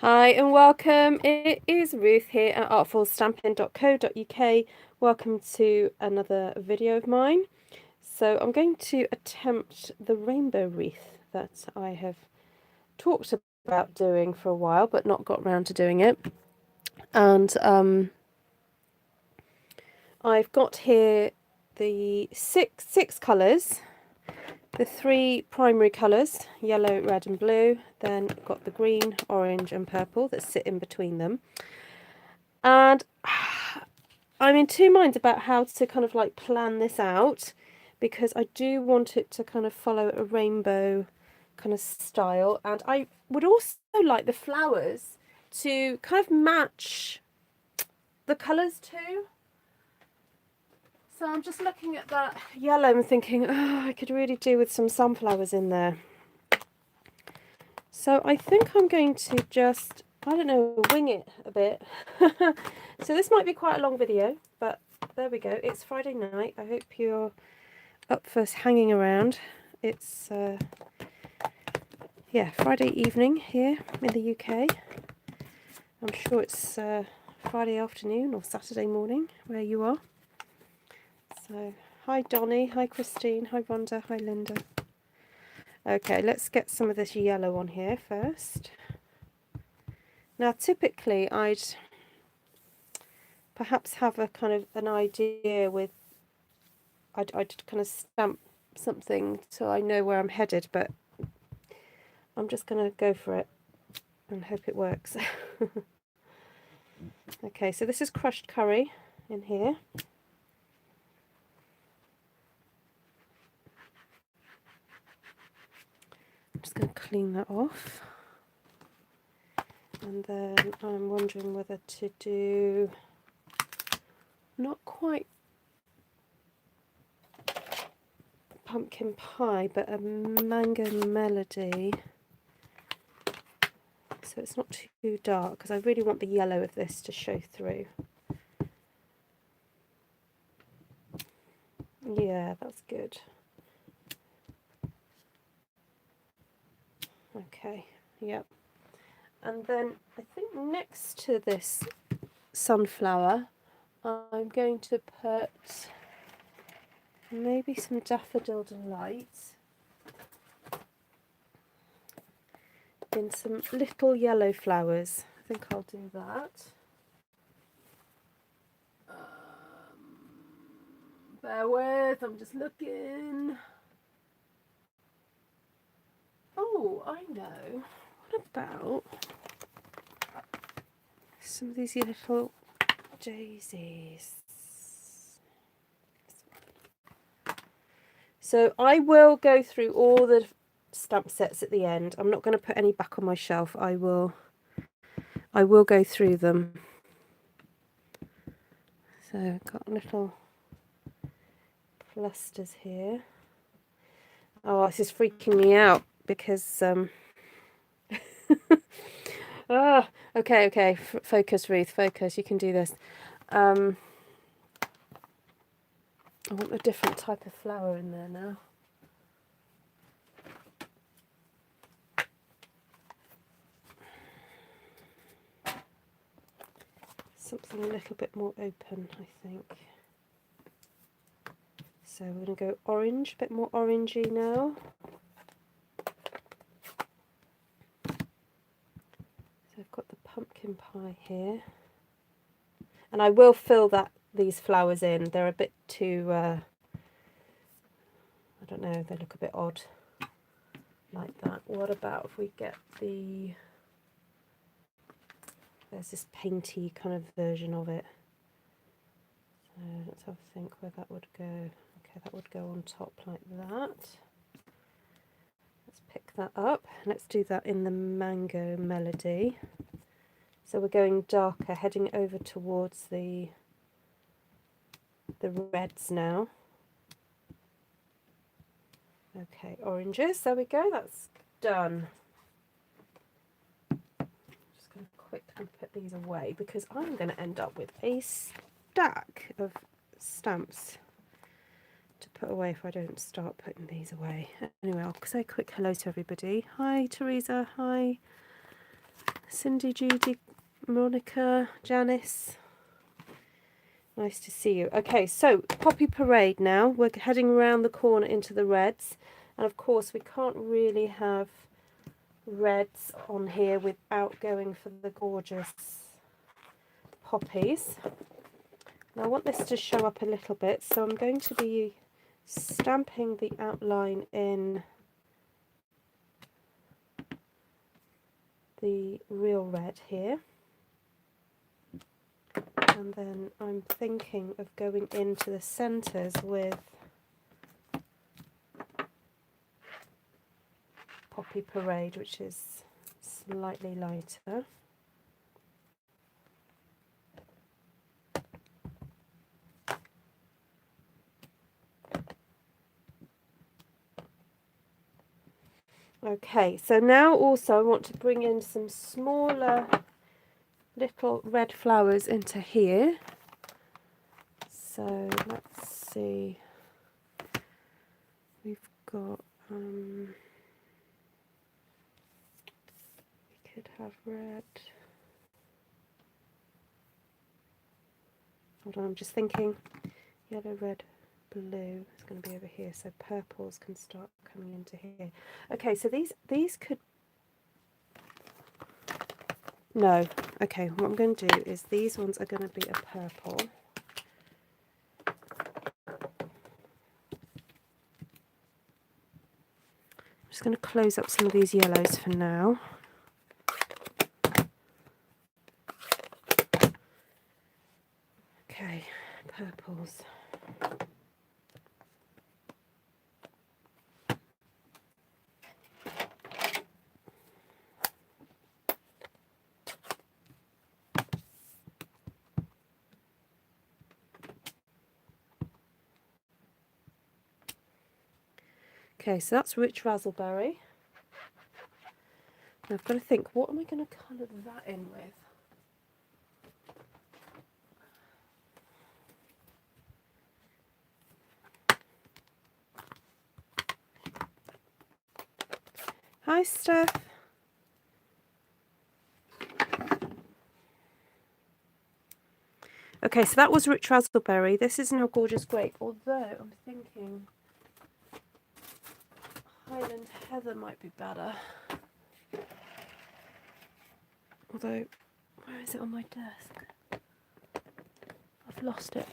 Hi and welcome. It is Ruth here at artfulstampin.co.uk. Welcome to another video of mine. So I'm going to attempt the rainbow wreath that I have talked about doing for a while but not got around to doing it. And I've got here the six colours. The three primary colours, yellow, red and blue, then got the green, orange and purple that sit in between them. And I'm in two minds about how to kind of like plan this out, because I do want it to kind of follow a rainbow kind of style, and I would also like the flowers to kind of match the colours too. So I'm just looking at that yellow and thinking, oh, I could really do with some sunflowers in there. So I think I'm going to just, I don't know, wing it a bit. So this might be quite a long video, but there we go. It's Friday night. I hope you're up for hanging around. It's, yeah, Friday evening here in the UK. I'm sure it's Friday afternoon or Saturday morning where you are. So, hi Donnie, hi Christine, hi Rhonda, hi Linda. Okay, let's get some of this yellow on here first. Now typically I'd perhaps have a kind of an idea with, I'd kind of stamp something so I know where I'm headed, but I'm just going to go for it and hope it works. Okay, so this is crushed curry in here. I'm just going to clean that off. And then I'm wondering whether to do not quite pumpkin pie, but a mango melody. So it's not too dark, because I really want the yellow of this to show through. Yeah, that's good. Okay, yep. And then I think next to this sunflower, I'm going to put maybe some Daffodil Delight in some little yellow flowers. I think I'll do that. Bear with, I'm just looking. Oh, I know. What about some of these little daisies? So I will go through all the stamp sets at the end. I'm not going to put any back on my shelf. I will go through them. So I've got little clusters here. Oh, this is freaking me out because okay, focus, Ruth, focus. You can do this. I want a different type of flower in there now. Something a little bit more open, I think. So we're going to go orange, a bit more orangey now. So I've got the pumpkin pie here. And I will fill these flowers in. They're a bit too, I don't know, they look a bit odd like that. What about if we get there's this painty kind of version of it. So let's have a think where that would go. Okay, that would go on top like that. Let's pick that up. Let's do that in the mango melody. So we're going darker, heading over towards the reds now. Okay, oranges, there we go, that's done. Just going to quickly put these away because I'm going to end up with a stack of stamps to put away if I don't start putting these away. Anyway, I'll say a quick hello to everybody. Hi Teresa, hi Cindy, Judy, Monica, Janice. Nice to see you. Okay, so Poppy Parade now. We're heading around the corner into the reds. And of course, we can't really have reds on here without going for the gorgeous poppies. Now I want this to show up a little bit, so I'm going to be stamping the outline in the real red here. And then I'm thinking of going into the centres with Poppy Parade, which is slightly lighter. Okay, so now also I want to bring in some smaller little red flowers into here. So let's see, we've got, we could have red. Hold on, I'm just thinking yellow, red, blue is going to be over here, so purples can start coming into here. Okay, so these could, no, okay, what I'm going to do is these ones are going to be a purple. I'm just going to close up some of these yellows for now. Okay, purples. Okay, so that's rich razzleberry. Now I've got to think, what am I going to colour that in with? Hi, Steph. Okay, so that was rich razzleberry. This is now gorgeous grape, although I'm thinking Highland heather might be better. Although, where is it on my desk? I've lost it.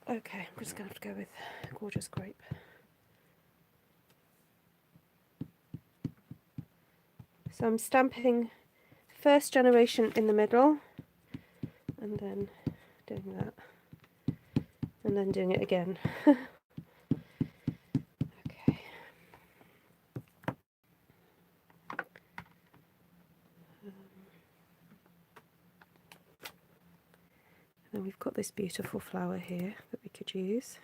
Okay, I'm just going to have to go with gorgeous grape. So I'm stamping first generation in the middle, and then doing that, and then doing it again. Okay. And then we've got this beautiful flower here that we could use.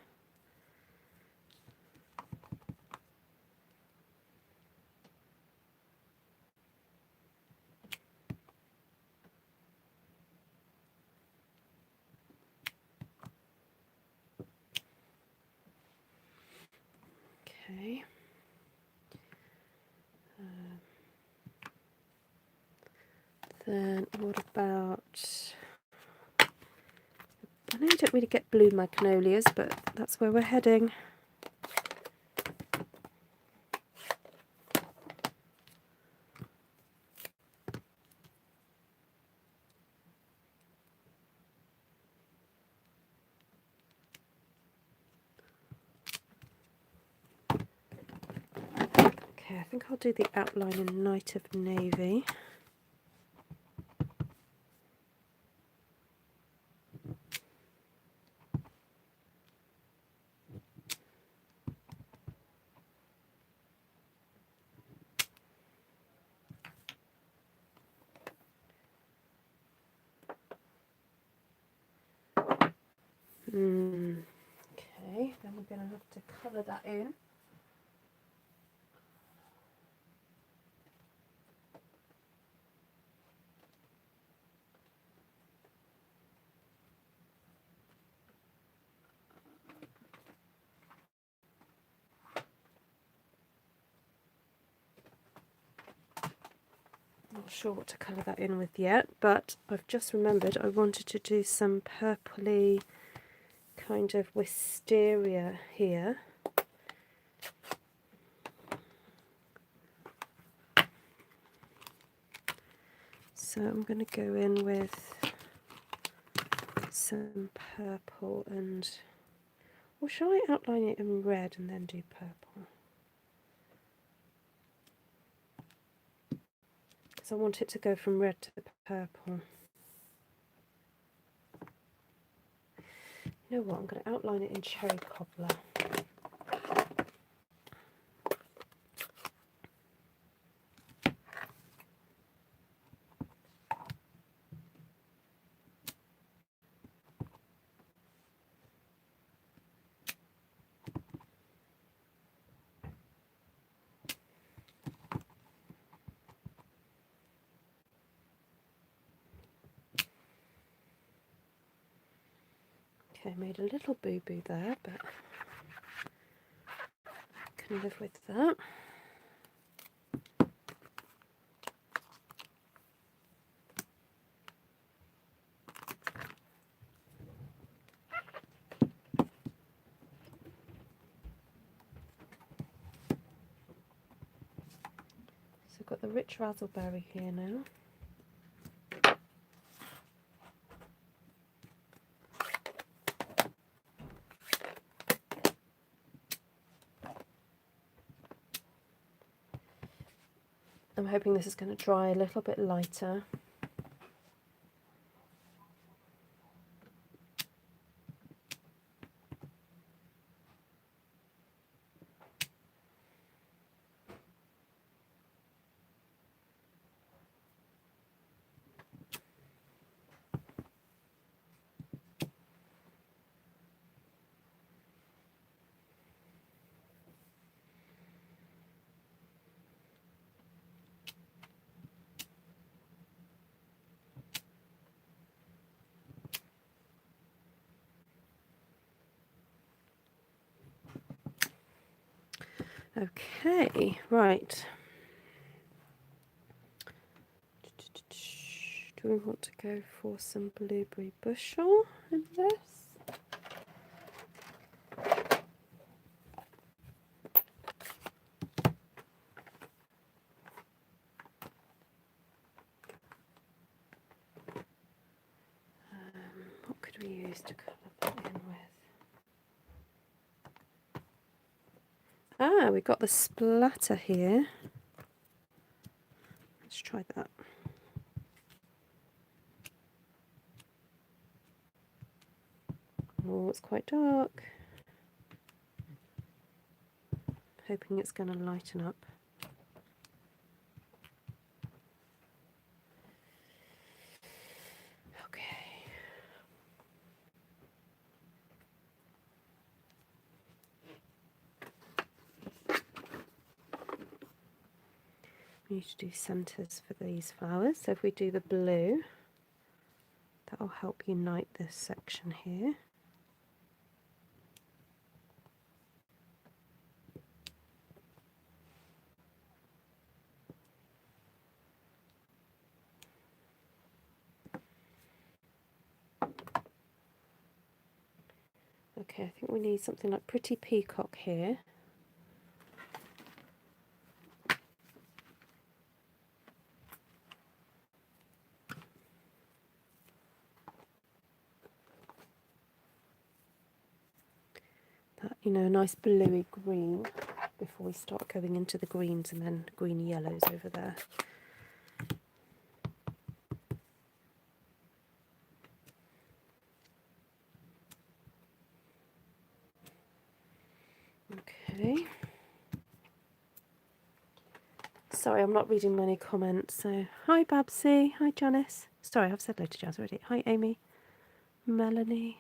Okay. Then what about, I know you don't really get blue magnolias, but that's where we're heading. Okay, I think I'll do the outline in Night of Navy. Okay, then we're going to have to colour that in. not sure what to colour that in with yet, but I've just remembered I wanted to do some purpley kind of wisteria here. So I'm going to go in with some purple and, or shall I outline it in red and then do purple? Because I want it to go from red to purple. You know what, I'm going to outline it in cherry cobbler. Okay, made a little boo-boo there, but can live with that. So I've got the rich razzleberry here now. I'm hoping this is going to dry a little bit lighter. Okay, right. Do we want to go for some blueberry bushel in this? What could we use to colour that in with? Ah, we've got the splatter here. Let's try that. Oh, it's quite dark. Hoping it's going to lighten up. Okay. We need to do centres for these flowers. So if we do the blue, that will help unite this section here. Okay, I think we need something like Pretty Peacock here. That, you know, a nice bluey green before we start going into the greens and then green yellows over there. Okay. Sorry, I'm not reading many comments. So, hi Babsy, hi Janice. Sorry, I've said hello to Jazz already. Hi Amy, Melanie.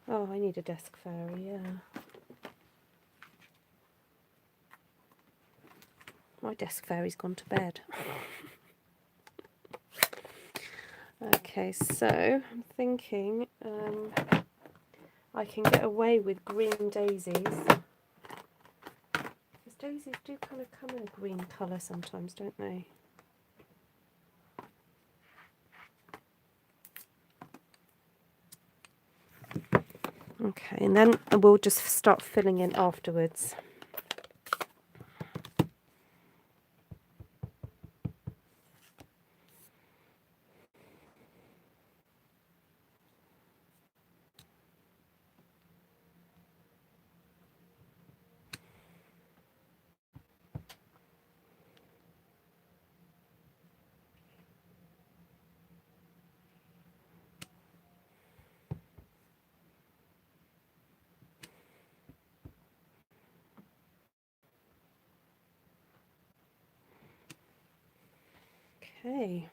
Oh, I need a desk fairy, yeah. My desk fairy's gone to bed. Okay, so I'm thinking I can get away with green daisies. Because daisies do kind of come in a green colour sometimes, don't they? Okay, and then we'll just start filling in afterwards. Okay.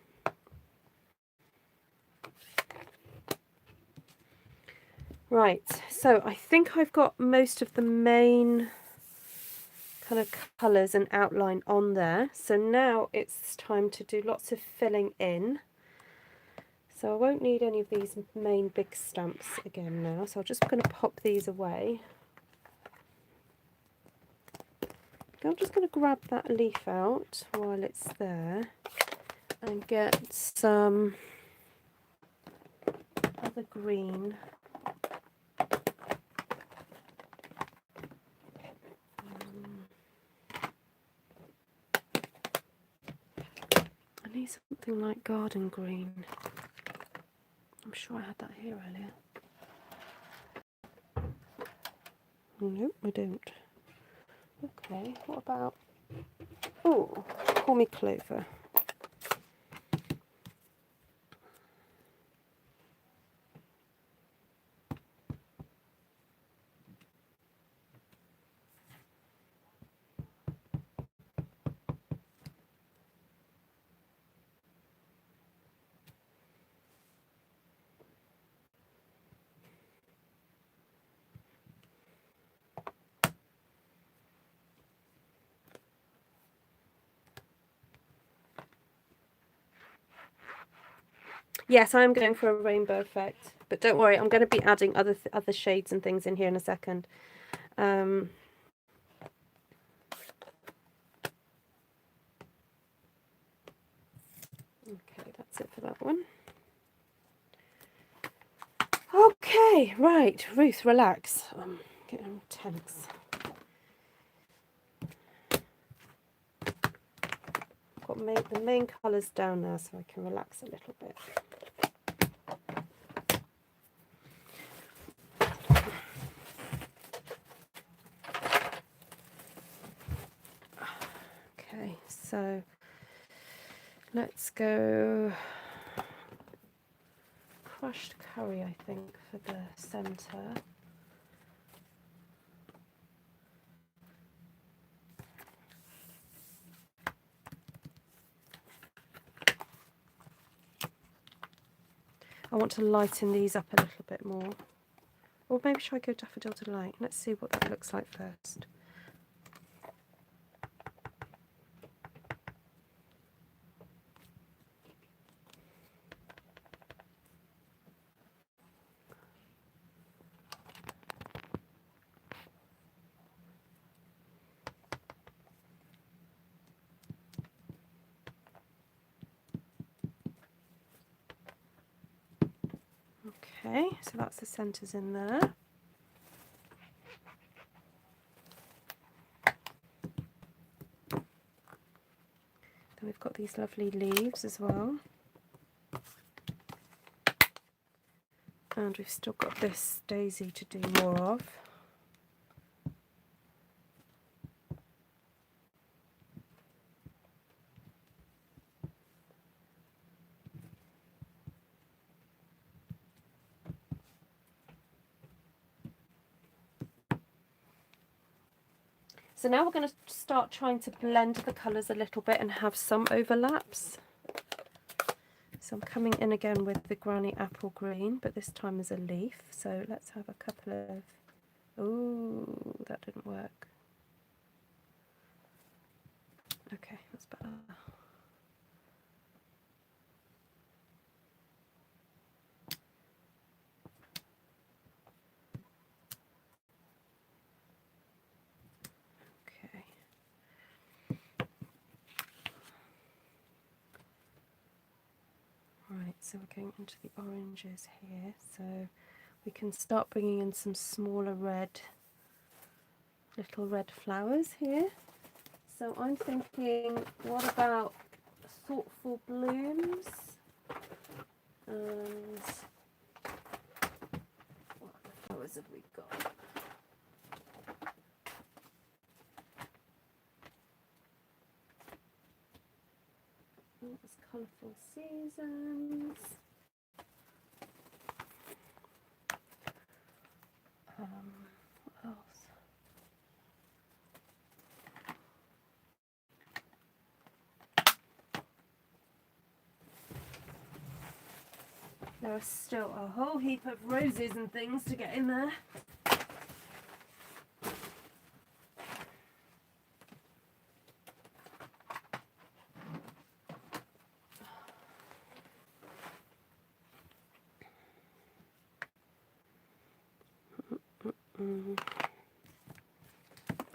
Right, so I think I've got most of the main kind of colours and outline on there. So now it's time to do lots of filling in. So I won't need any of these main big stamps again now. So I'm just going to pop these away. I'm just going to grab that leaf out while it's there and get some other green. I need something like garden green. I'm sure I had that here earlier. Nope, I don't. Okay, what about... Oh, call me Clover. Yes, I am going for a rainbow effect, but don't worry, I'm going to be adding other shades and things in here in a second. Okay, that's it for that one. Okay, right, Ruth, relax. I'm getting tense. Got the main colours down now so I can relax a little bit. Okay, so let's go crushed curry, I think, for the centre. I want to lighten these up a little bit more. Or maybe should I go Daffodil Delight? Let's see what that looks like first. Okay, so that's the centres in there. Then we've got these lovely leaves as well. And we've still got this daisy to do more of. So now we're going to start trying to blend the colours a little bit and have some overlaps. So I'm coming in again with the Granny Apple Green, but this time as a leaf. So let's have a couple of... Ooh, that didn't work. Okay, that's better. Right, so we're going into the oranges here. So we can start bringing in some smaller little red flowers here. So I'm thinking, what about thoughtful blooms? And what other flowers have we got? Oh, there's colourful seasons. What else? There are still a whole heap of roses and things to get in there.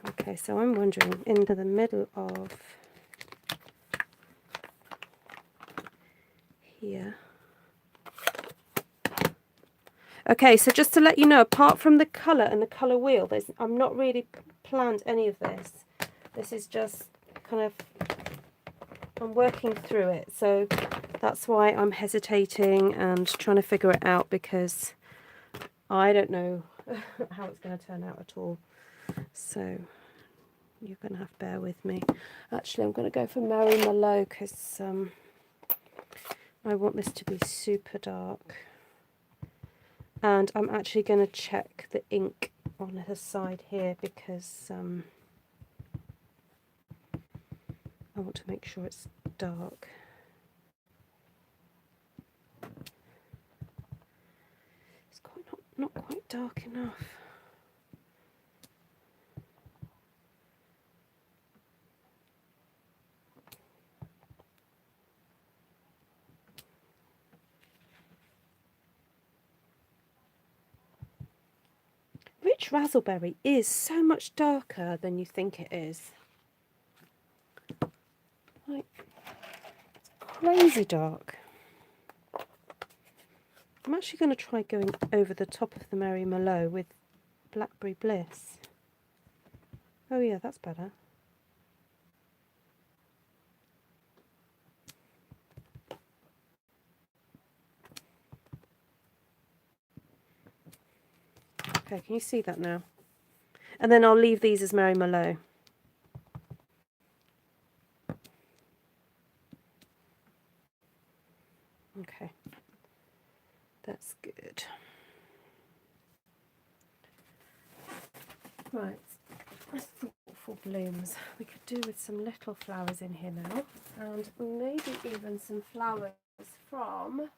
Okay, so I'm wondering, into the middle of here. Okay, so just to let you know, apart from the colour and the colour wheel, I'm not really planned any of this. This is just kind of, I'm working through it. So that's why I'm hesitating and trying to figure it out, because I don't know how it's going to turn out at all. So you're going to have to bear with me. Actually, I'm going to go for Merlot because I want this to be super dark. And I'm actually going to check the ink on her side here because I want to make sure it's dark. It's quite not quite dark enough. Rich Razzleberry is so much darker than you think it is. Like, it's crazy dark. I'm actually going to try going over the top of the Merlot with Blackberry Bliss. Oh yeah, that's better. Okay, can you see that now? And then I'll leave these as Merlot. Okay, that's good. Right, thoughtful blooms. We could do with some little flowers in here now, and maybe even some flowers from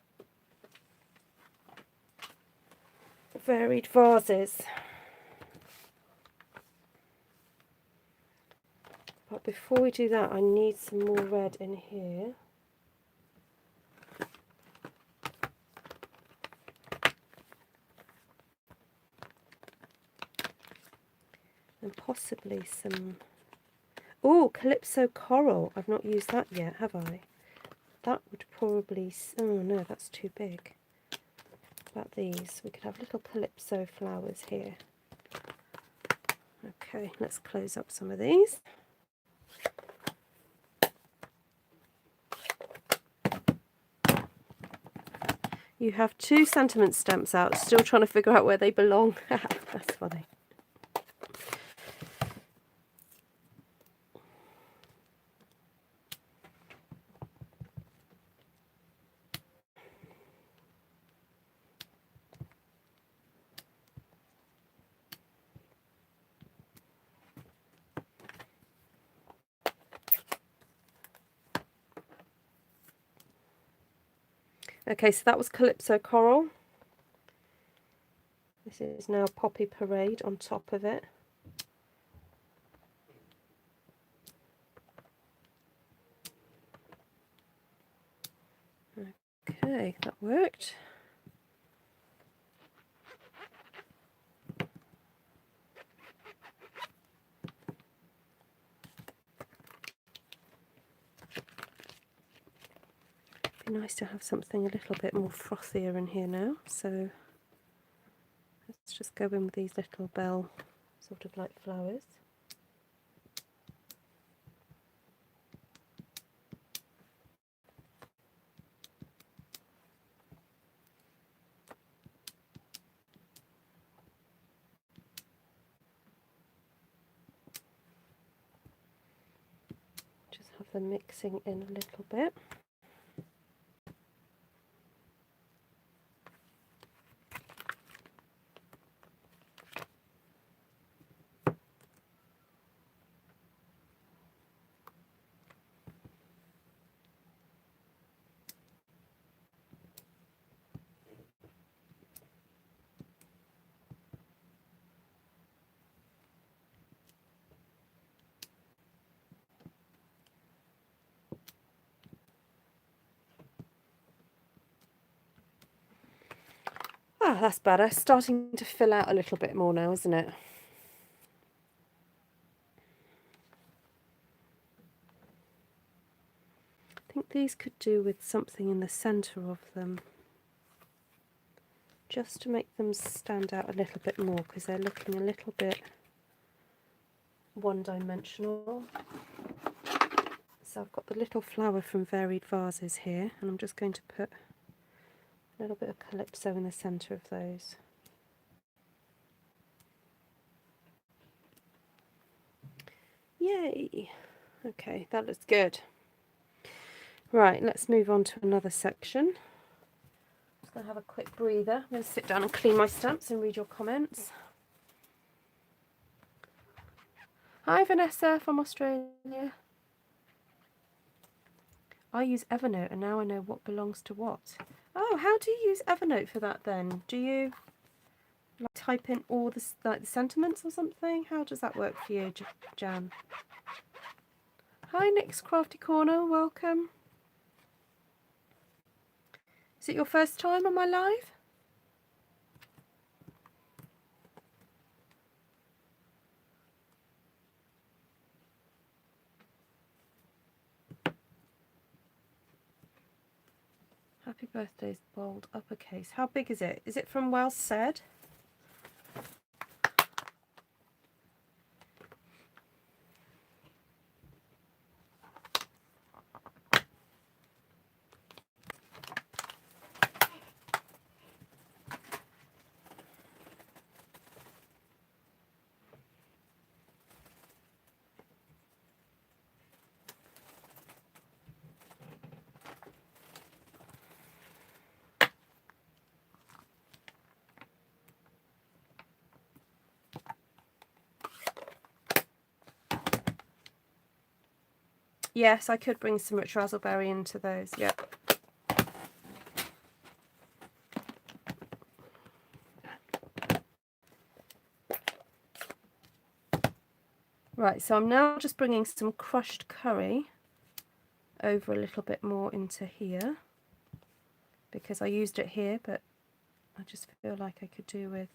Varied Vases. But before we do that, I need some more red in here. And possibly some... Oh, Calypso Coral. I've not used that yet, have I? That would probably... Oh no, that's too big. About these, we could have little Calypso flowers here. Okay, let's close up some of these. You have 2 sentiment stamps out, still trying to figure out where they belong. That's funny. Okay, so that was Calypso Coral. This is now Poppy Parade on top of it. Okay, that worked. Be nice to have something a little bit more frothier in here now, so let's just go in with these little bell sort of like flowers. Just have them mixing in a little bit. Ah, that's better. Starting to fill out a little bit more now, isn't it? I think these could do with something in the centre of them, just to make them stand out a little bit more, because they're looking a little bit one-dimensional. So I've got the little flower from Varied Vases here, and I'm just going to put a little bit of Calypso in the centre of those. Yay! Okay, that looks good. Right, let's move on to another section. I'm just going to have a quick breather. I'm going to sit down and clean my stamps and read your comments. Hi Vanessa from Australia. I use Evernote and now I know what belongs to what. Oh, how do you use Evernote for that then? Do you like type in all the sentiments or something? How does that work for you, Jan? Hi Nick's Crafty Corner, welcome. Is it your first time on my live? Happy birthday's bold uppercase. How big is it? Is it from Well Said? Yes, I could bring some rich razzleberry into those, yep. Right, so I'm now just bringing some crushed curry over a little bit more into here, because I used it here, but I just feel like I could do with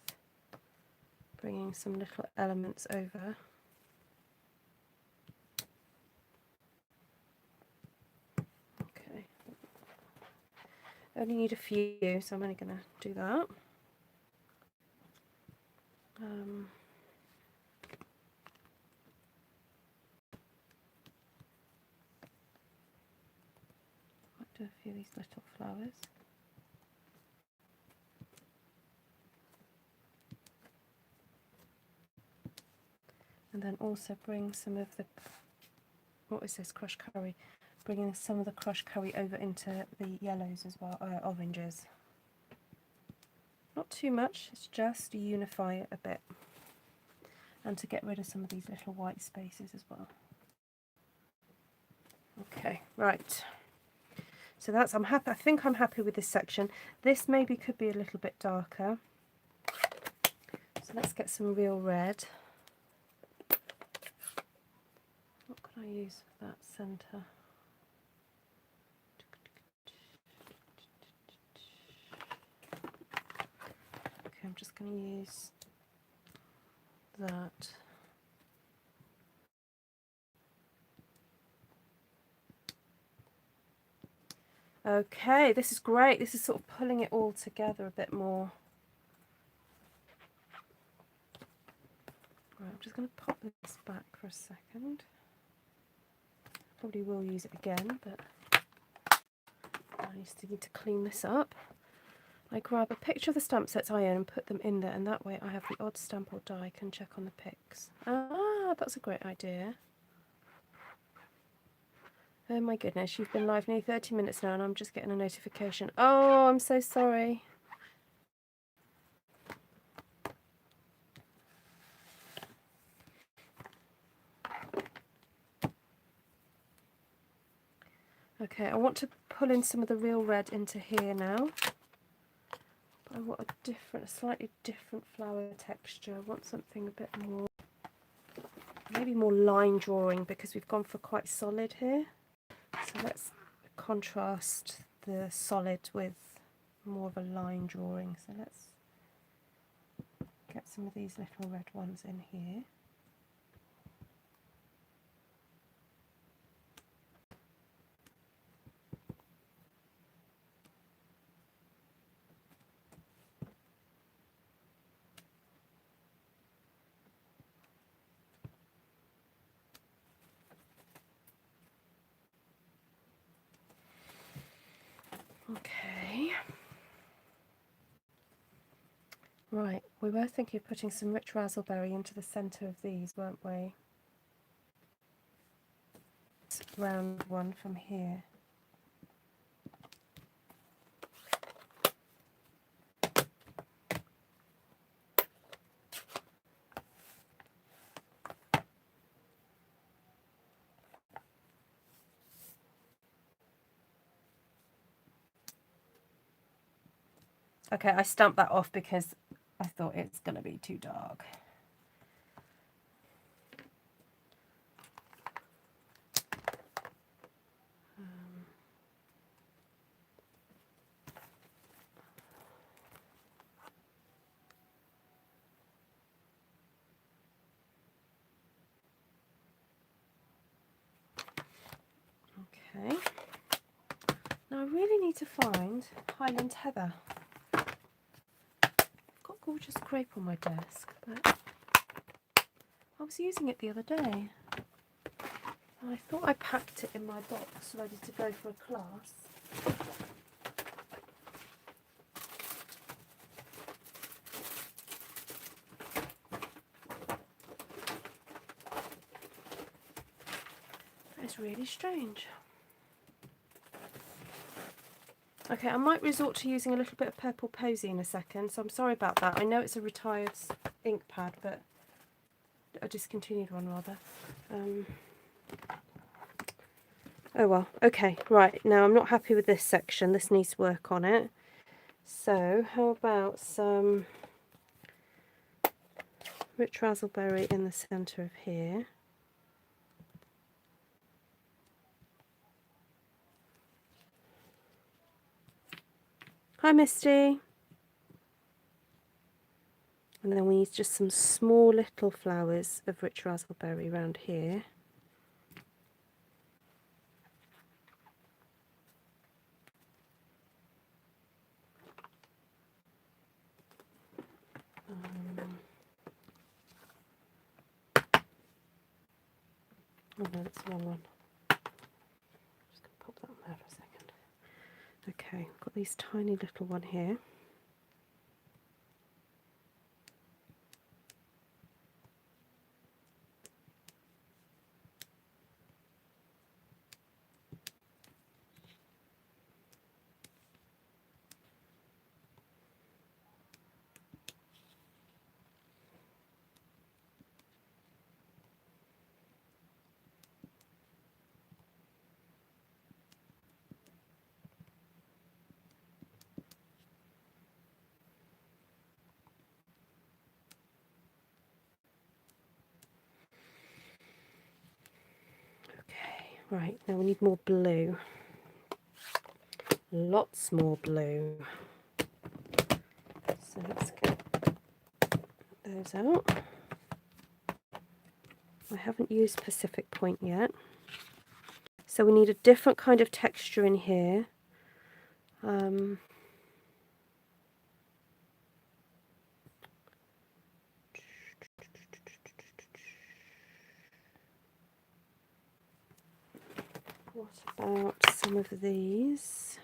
bringing some little elements over. Okay, I only need a few, so I'm only going to do that. Might do a few of these little flowers. And then also bring some of the, what is this, crushed curry? Bringing some of the crushed curry over into the yellows as well, oranges. Not too much, it's just to unify it a bit. And to get rid of some of these little white spaces as well. Okay, right. So that's, I'm happy, I think I'm happy with this section. This maybe could be a little bit darker. So let's get some real red. What can I use for that centre? Okay, I'm just going to use that. Okay, this is great. This is sort of pulling it all together a bit more. Right, I'm just going to pop this back for a second. Probably will use it again, but I need to clean this up. I grab a picture of the stamp sets I own and put them in there, and that way I have the odd stamp or die I can check on the pics. Ah, that's a great idea. Oh my goodness, you've been live nearly 30 minutes now and I'm just getting a notification. Oh, I'm so sorry. Okay, I want to pull in some of the real red into here now. But I want a slightly different flower texture. I want something a bit more, maybe more line drawing, because we've gone for quite solid here. So let's contrast the solid with more of a line drawing. So let's get some of these little red ones in here. Okay. Right, we were thinking of putting some rich razzleberry into the centre of these, weren't we? Round one from here. Okay, I stamped that off because I thought it's going to be too dark. Okay. Now I really need to find Highland Heather. I've got gorgeous grape on my desk, but I was using it the other day. I thought I packed it in my box ready to go for a class. It's really strange. Okay, I might resort to using a little bit of purple posy in a second, so I'm sorry about that. I know it's a retired ink pad, but a discontinued one rather. Oh well, okay, right, now I'm not happy with this section. This needs work on it. So how about some rich razzleberry in the centre of here. Hi Misty. And then we need just some small little flowers of rich razzleberry around here. Oh no, that's the wrong one. Just going to pop that on there for a second. Okay, I've got these tiny little one here. Right, now we need more blue. Lots more blue. So let's get those out. I haven't used Pacific Point yet. So we need a different kind of texture in here. What about some of these?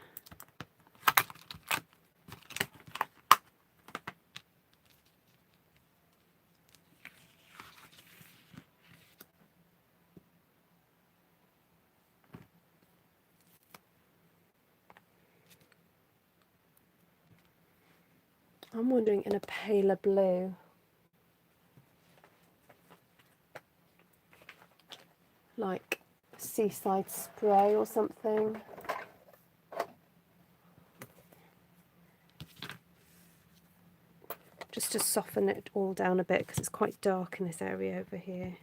I'm wondering in a paler blue. Like Seaside spray or something. Just to soften it all down a bit because it's quite dark in this area over here.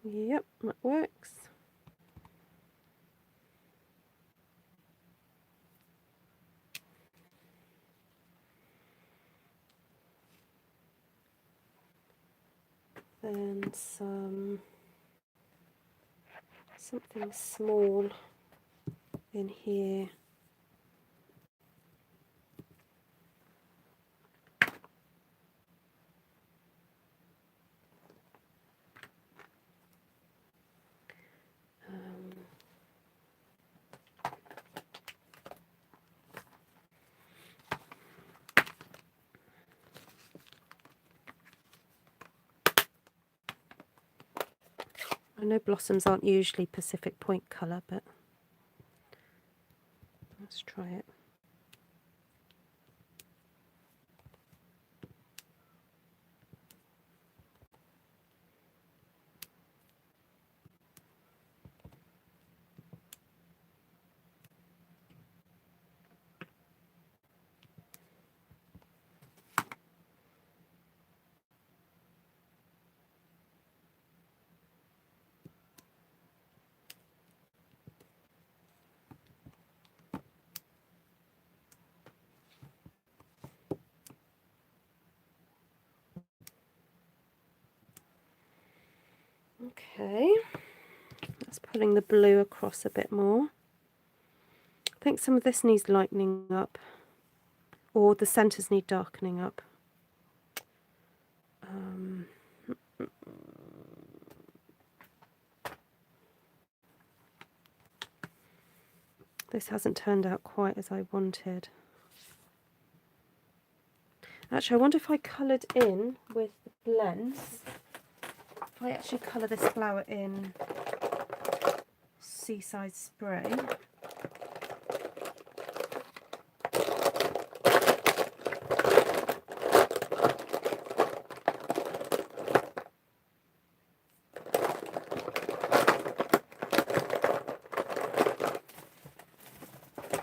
Yep, that works. Then something small in here. I know blossoms aren't usually Pacific Point colour, but let's try it. Okay, that's pulling the blue across a bit more. I think some of this needs lightening up, or the centres need darkening up. This hasn't turned out quite as I wanted. Actually, I wonder if I coloured in with the blends. If I actually colour this flower in Seaside spray.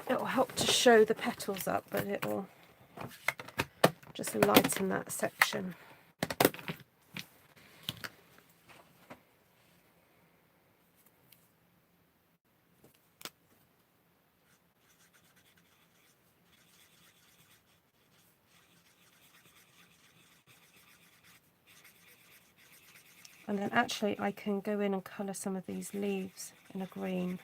It'll help to show the petals up, but it will just lighten that section. And then actually I can go in and colour some of these leaves in a green.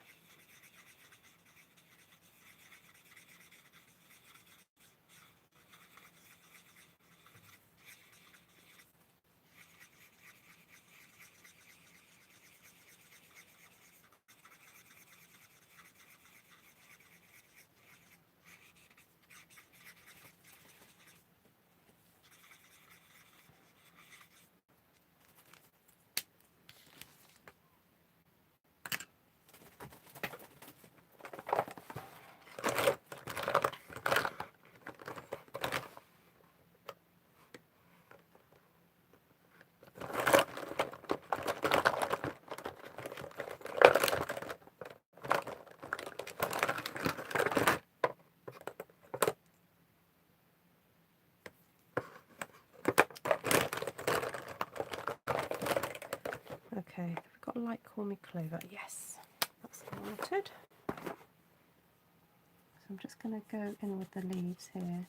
Okay, we've got light call me Clover. Yes, that's what I wanted. So I'm just going to go in with the leaves here.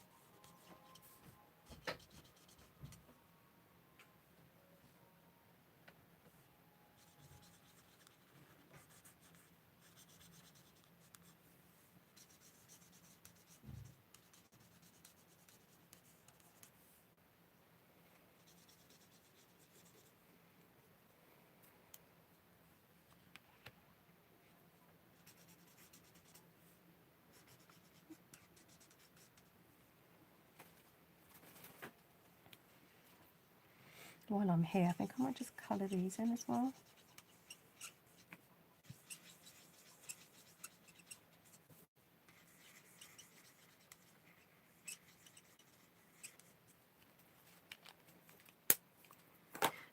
while I'm here, I think I might just colour these in as well.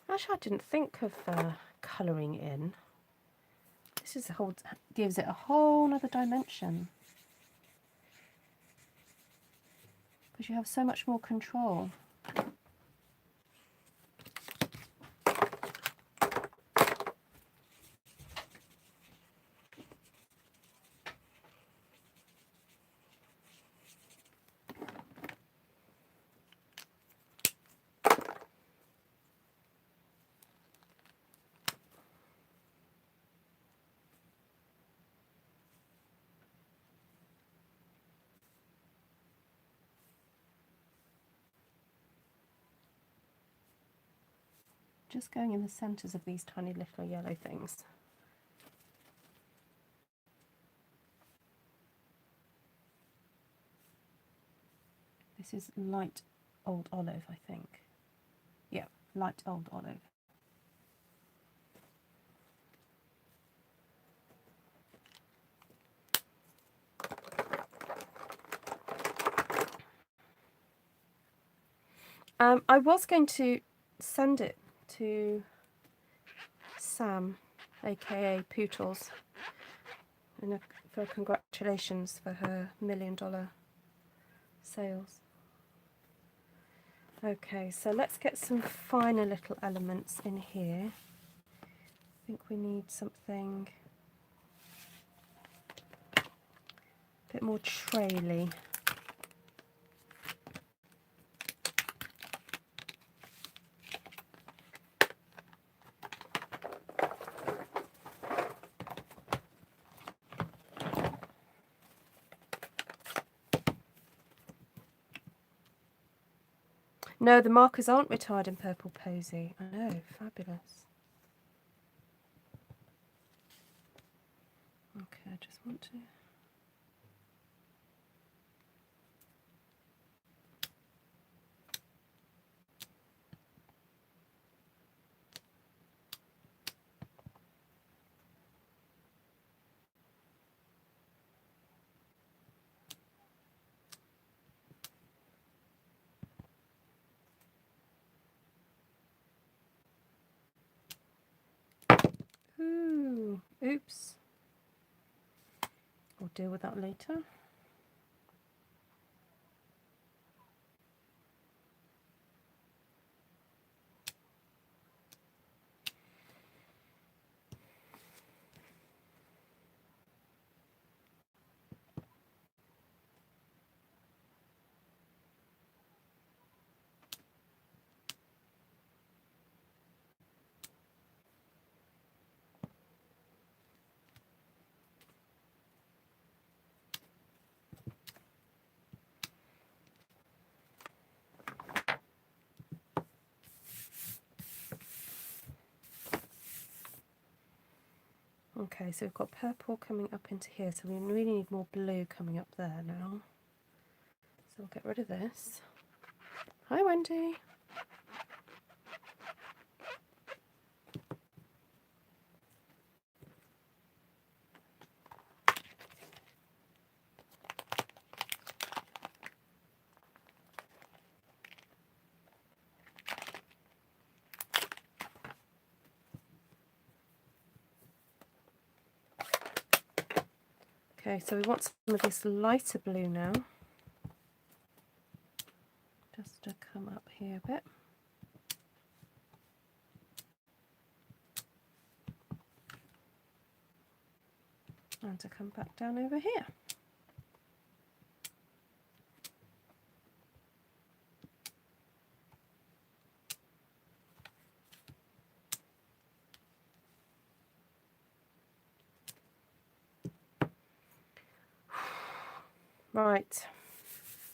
Actually, I didn't think of colouring in. This is gives it a whole other dimension. Because you have so much more control. Just going in the centres of these tiny little yellow things. This is light old olive, I think. Yeah, light old olive. I was going to send it to Sam, aka Pootles, for congratulations for her $1 million sales. Okay, so let's get some finer little elements in here. I think we need something a bit more traily. No, the markers aren't retired in Purple Posy. I know, fabulous. Okay, I just want to... Ooh, oops. We'll deal with that later. Okay, so we've got purple coming up into here, so we really need more blue coming up there now. So we'll get rid of this. Hi, Wendy. Okay, so we want some of this lighter blue now. Just to come up here a bit. And to come back down over here. Right,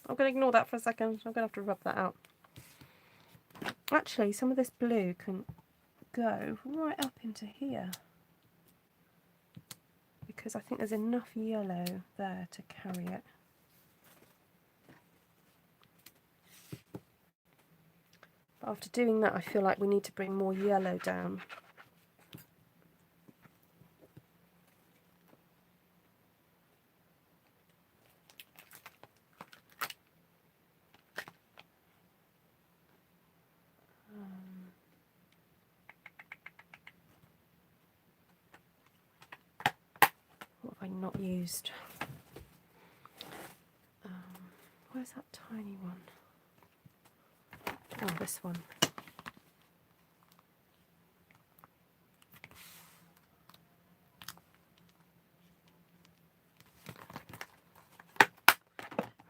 I'm going to ignore that for a second. I'm going to have to rub that out. Actually, some of this blue can go right up into here, because I think there's enough yellow there to carry it. After doing that, I feel like we need to bring more yellow down. What have I not used? Where's that tiny one? Oh, this one.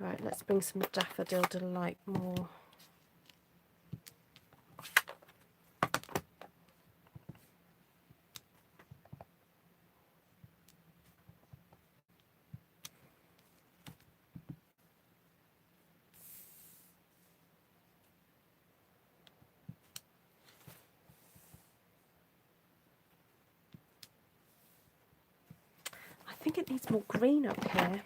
Right, let's bring some Daffodil Delight more. I think it needs more green up here.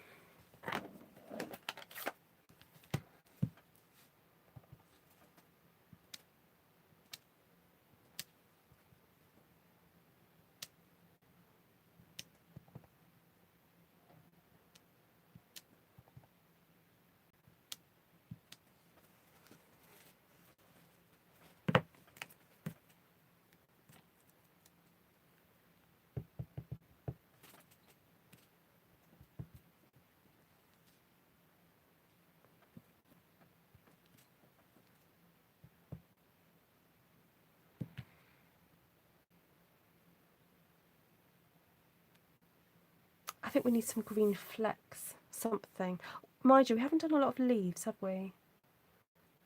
I think we need some green flecks, something. Mind you, we haven't done a lot of leaves, have we?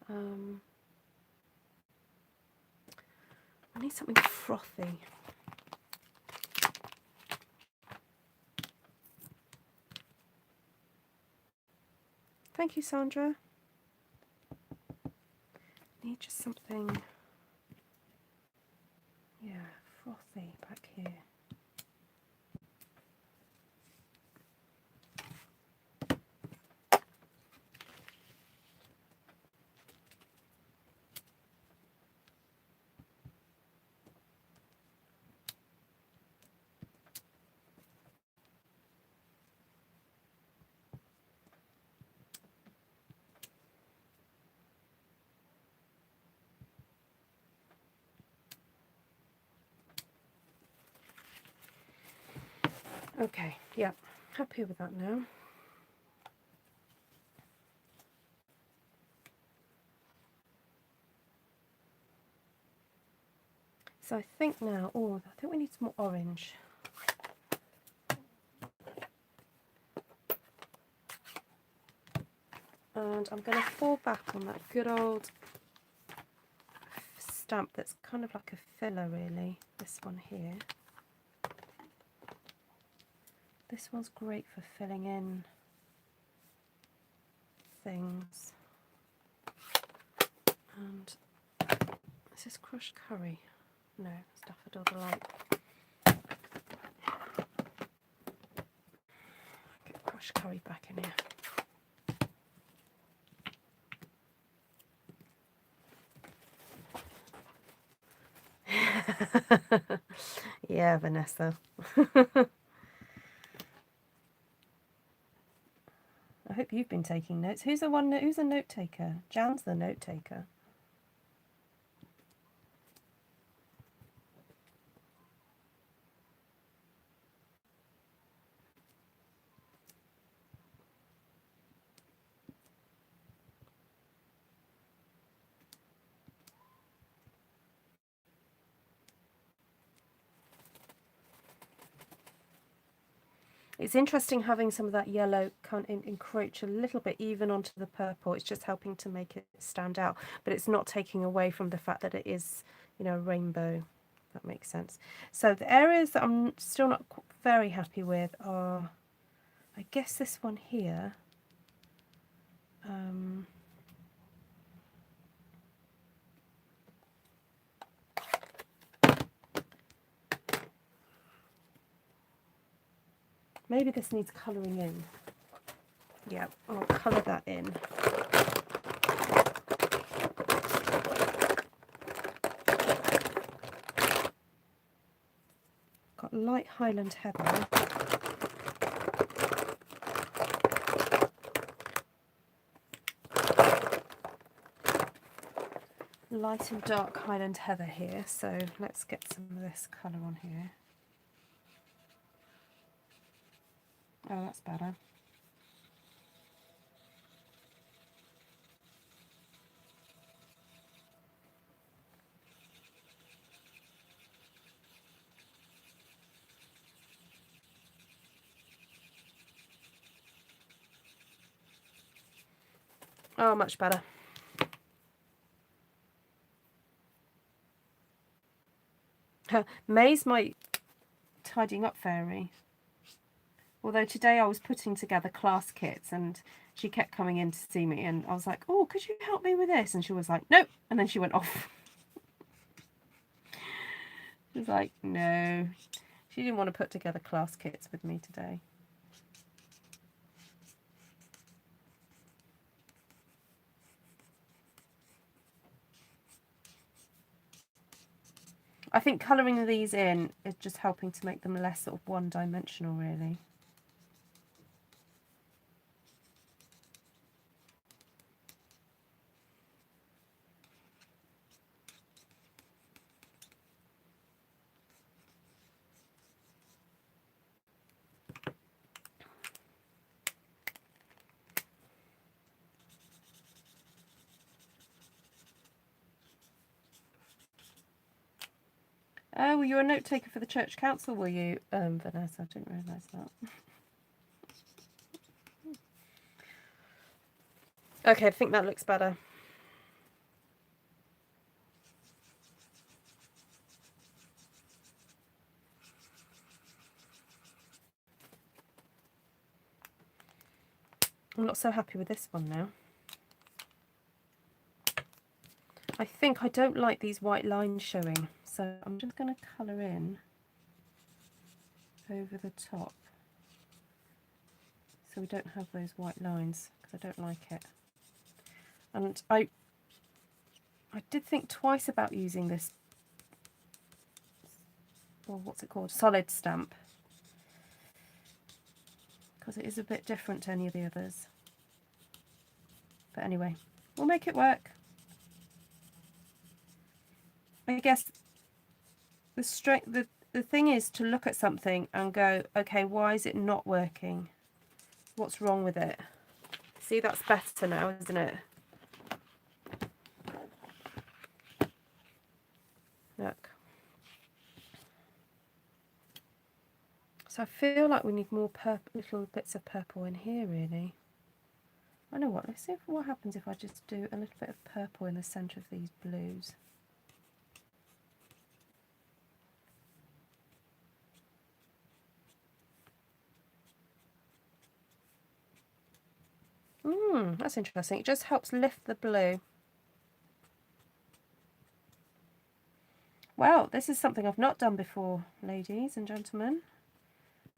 I need something frothy. Thank you, Sandra. Need just something, yeah, frothy back here. Okay, yeah, happy with that now. So I think now, oh, I think we need some more orange. And I'm going to fall back on that good old stamp that's kind of like a filler, really. This one here. This one's great for filling in things. And is this crushed curry? No, it's Daffodil Delight. Get crushed curry back in here. Yeah, Vanessa. I hope you've been taking notes. Who's a note taker? Jan's the note taker. It's interesting having some of that yellow kind of encroach a little bit even onto the purple. It's just helping to make it stand out, but it's not taking away from the fact that it is, you know, a rainbow. That makes sense. So the areas that I'm still not very happy with are, I guess, this one here. Maybe this needs colouring in. Yeah, I'll colour that in. got light Highland heather. Light and dark Highland heather here, so let's get some of this colour on here. Oh, that's better. Oh, much better. May's my tidying up fairy. Although today I was putting together class kits and she kept coming in to see me and I was like, oh, could you help me with this? And she was like, nope. And then she went off. She was like, no. She didn't want to put together class kits with me today. I think colouring these in is just helping to make them less sort of one-dimensional, really. Oh, were you a note taker for the church council, were you, Vanessa? I didn't realise that. Okay, I think that looks better. I'm not so happy with this one now. I think I don't like these white lines showing, so I'm just going to colour in over the top so we don't have those white lines, because I don't like it. And I did think twice about using this, well, what's it called, solid stamp, because it is a bit different to any of the others. But anyway, we'll make it work. I guess the thing is to look at something and go, okay, why is it not working? What's wrong with it? See, that's better now, isn't it? Look. So I feel like we need more little bits of purple in here, really. I know what, let's see what happens if I just do a little bit of purple in the centre of these blues. That's interesting. It just helps lift the blue. Well, this is something I've not done before, ladies and gentlemen.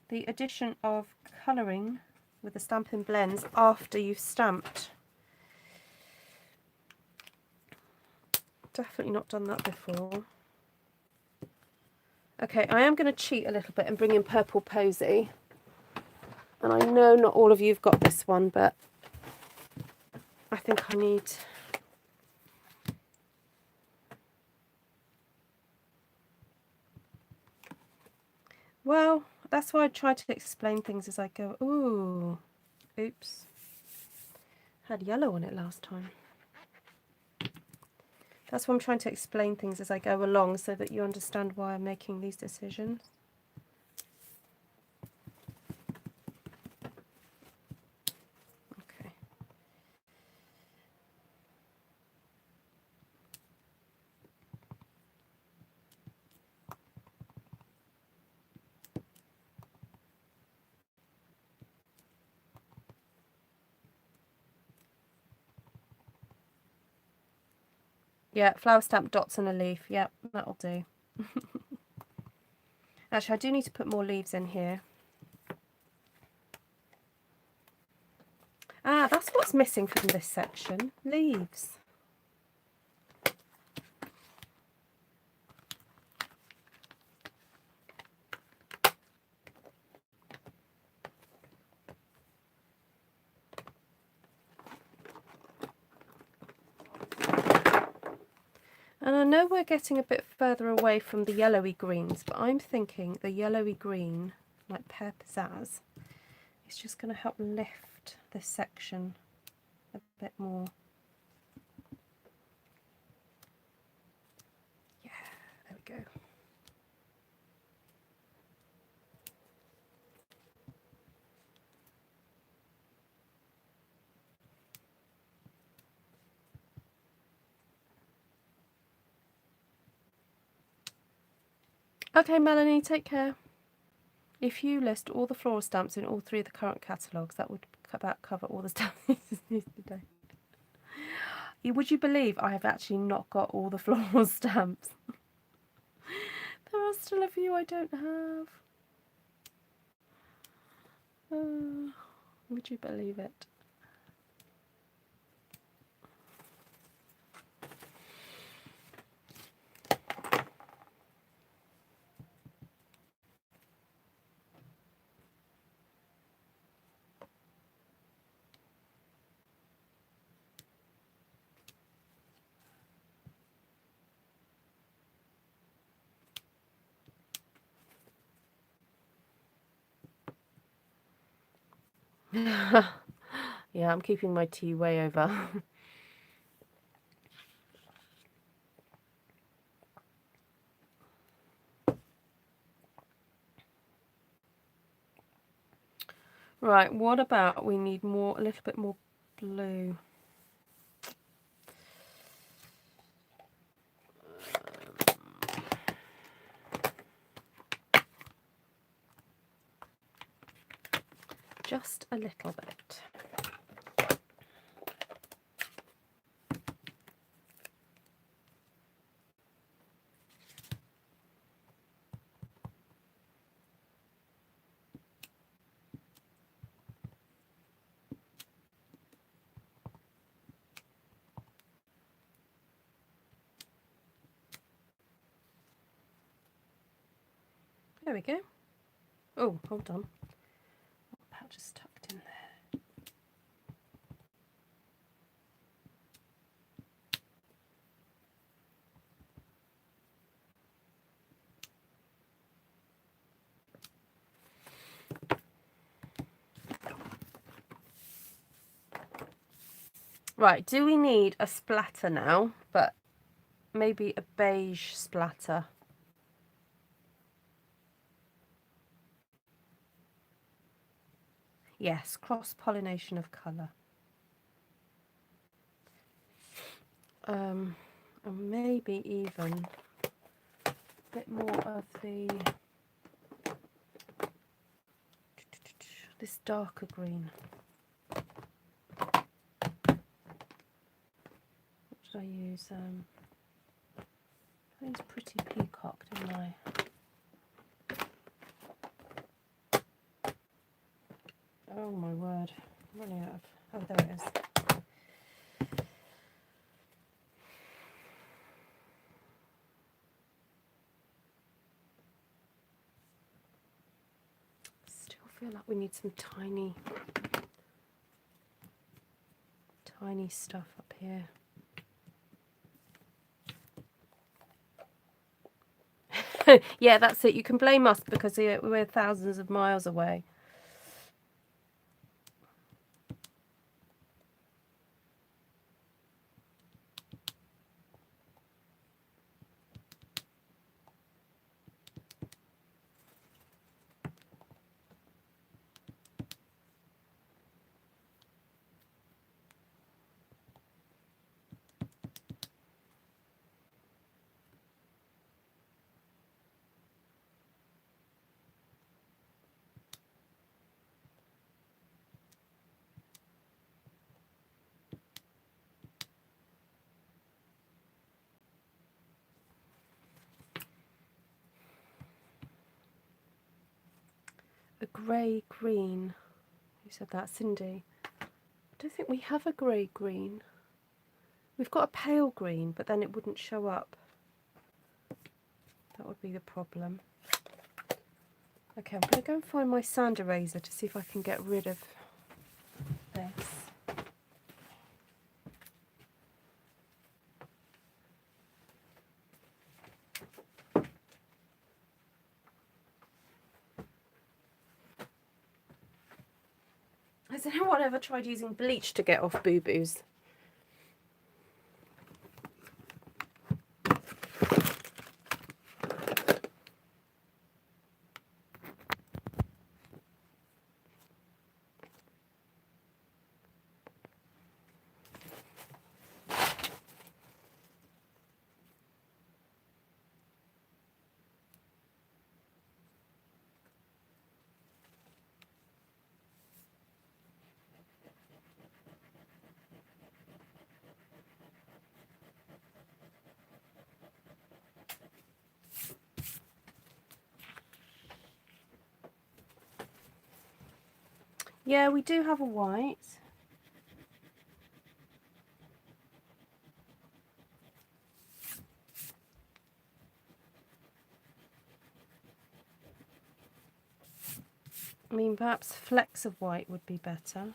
The addition of colouring with the Stampin' blends after you've stamped. Definitely not done that before. Okay, I am going to cheat a little bit and bring in Purple Posy. And I know not all of you have got this one, but I think I need... Well, that's why I try to explain things as I go. Ooh, oops. Had yellow on it last time. That's why I'm trying to explain things as I go along so that you understand why I'm making these decisions. Okay. Yeah, flower stamp dots and a leaf. Yep, that'll do. Actually, I do need to put more leaves in here. Ah, that's what's missing from this section. Leaves. And I know we're getting a bit further away from the yellowy greens, but I'm thinking the yellowy green, like Pear Pizzazz, is just going to help lift this section a bit more. Yeah, there we go. Okay, Melanie, take care. If you list all the floral stamps in all 3 of the current catalogues, that would about cover all the stamps today. Would you believe I have actually not got all the floral stamps? There are still a few I don't have. Would you believe it? Yeah, I'm keeping my tea way over. Right, what about we need a little bit more blue. Just a little bit. There we go. Oh, hold on. That pouch is tucked in there. Right, do we need a splatter now? But maybe a beige splatter. Yes, cross-pollination of colour. And maybe even a bit more of this darker green. What did I use? I used Pretty Peacock, didn't I? Oh my word, I'm running out of... Oh, there it is. Still feel like we need some tiny stuff up here. Yeah, that's it. You can blame us because we're thousands of miles away. A grey green. Who said that? Cindy. I don't think we have a grey green. We've got a pale green, but then it wouldn't show up. That would be the problem. Okay, I'm going to go and find my sand eraser to see if I can get rid of this. Has anyone ever tried using bleach to get off boo-boos? Yeah, we do have a white. I mean, perhaps flecks of white would be better.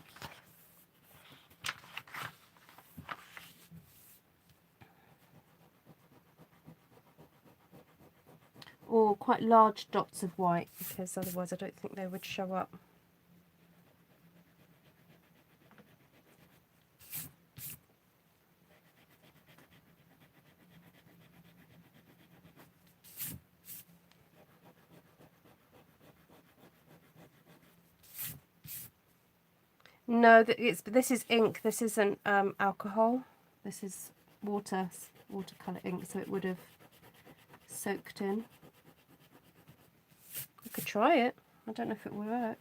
Or quite large dots of white, because otherwise I don't think they would show up. No, this is ink. This isn't alcohol. This is watercolour ink, so it would have soaked in. I could try it. I don't know if it will work.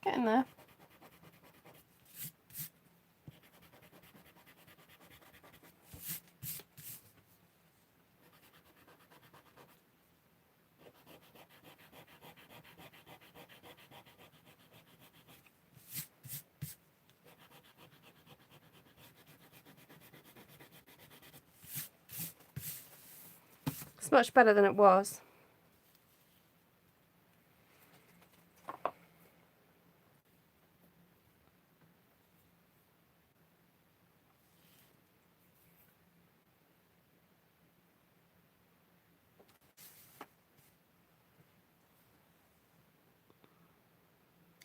Getting there. It's much better than it was.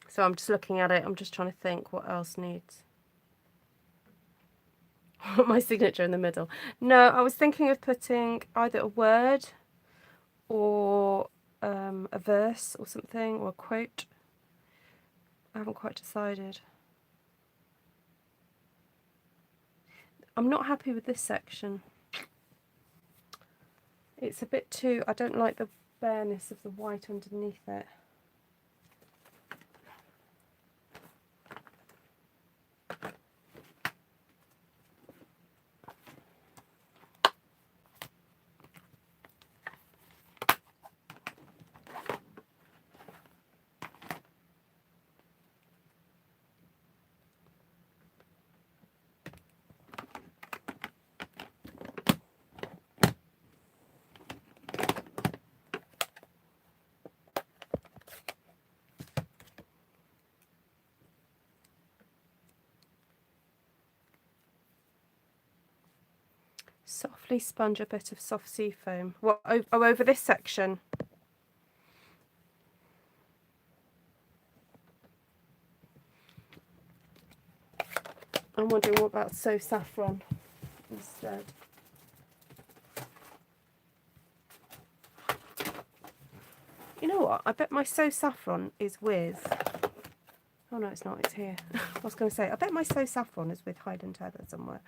So I'm just looking at it, I'm just trying to think what else needs. My signature in the middle. No, I was thinking of putting either a word or a verse or something, or a quote. I haven't quite decided. I'm not happy with this section. It's a bit too, I don't like the bareness of the white underneath it. Softly sponge a bit of soft sea foam. What, over this section? I'm wondering what about So Saffron instead. You know what? I bet my So Saffron is with... Oh no, it's not. It's here. I was going to say, I bet my So Saffron is with Highland Heather somewhere.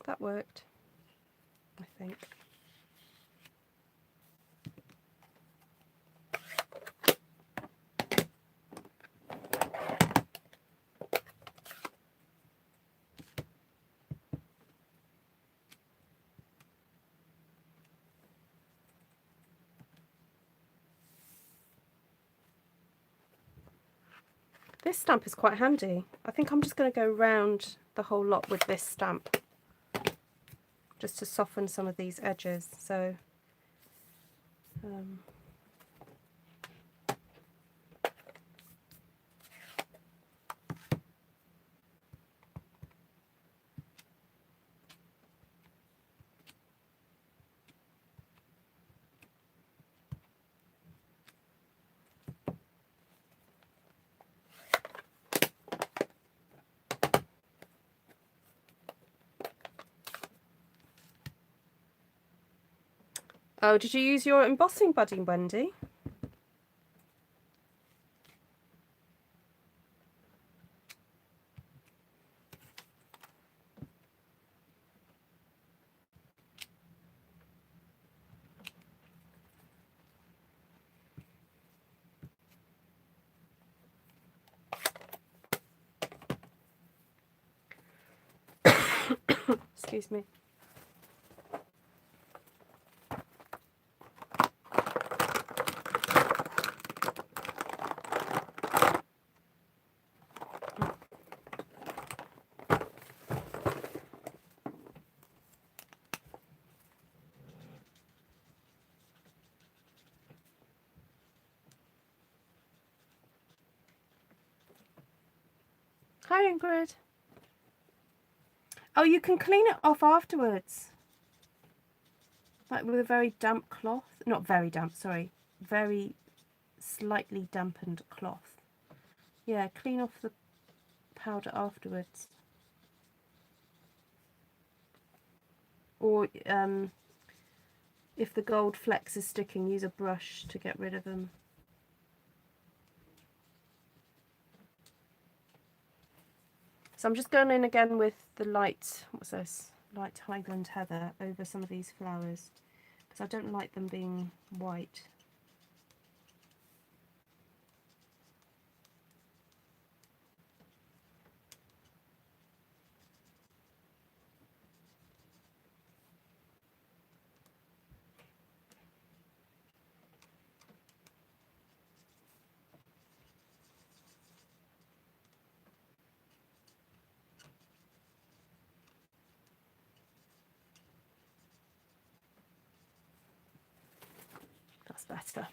That worked, I think. This stamp is quite handy. I think I'm just going to go round the whole lot with this stamp, just to soften some of these edges. So oh, did you use your embossing buddy, Wendy? Excuse me. Hi, Ingrid. Oh, you can clean it off afterwards. Like with a very damp cloth. Not very damp, sorry. Very slightly dampened cloth. Yeah, clean off the powder afterwards. Or if the gold flecks is sticking, use a brush to get rid of them. So I'm just going in again with the light, what's this? Light Highland Heather over some of these flowers, because I don't like them being white. That's better.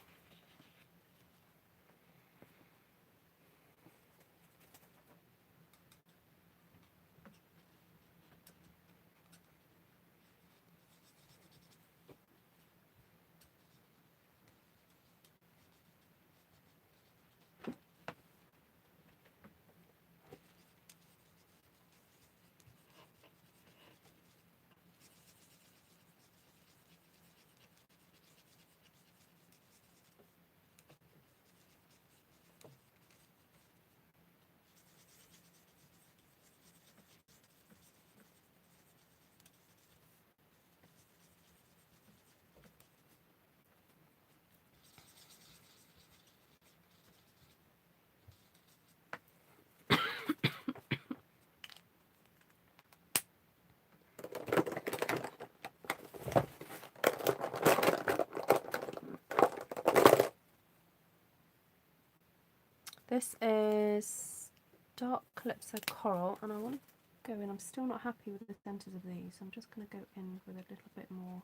This is dark Calypso Coral, and I want to go in. I'm still not happy with the centres of these. I'm just going to go in with a little bit more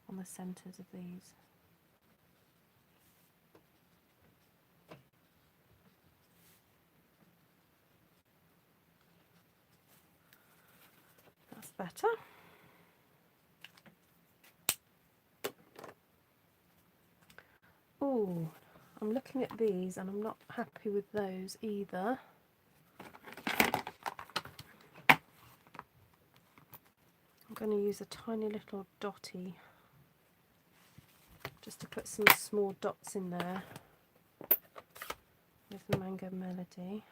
on the centres of these. That's better. Oh, I'm looking at these and I'm not happy with those either. I'm going to use a tiny little dotty just to put some small dots in there with the Mango Melody.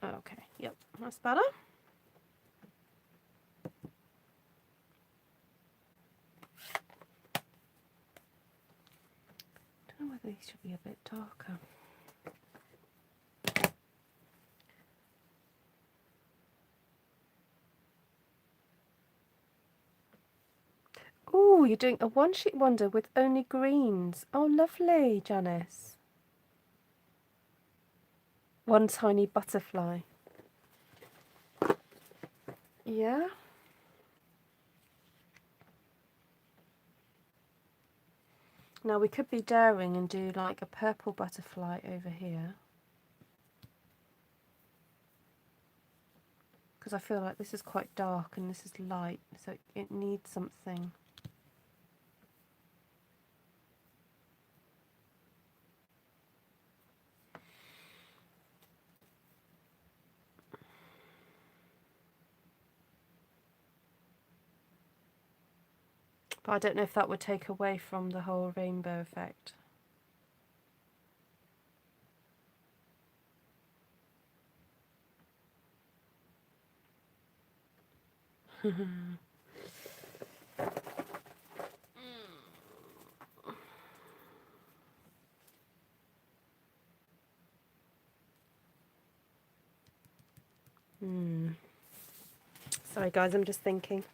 Okay, yep, that's better. I don't know whether these should be a bit darker. you're doing a one-sheet wonder with only greens. Oh, lovely, Janice. One tiny butterfly. Yeah. Now we could be daring and do like a purple butterfly over here. Because I feel like this is quite dark and this is light, so it needs something. But I don't know if that would take away from the whole rainbow effect. Sorry guys, I'm just thinking.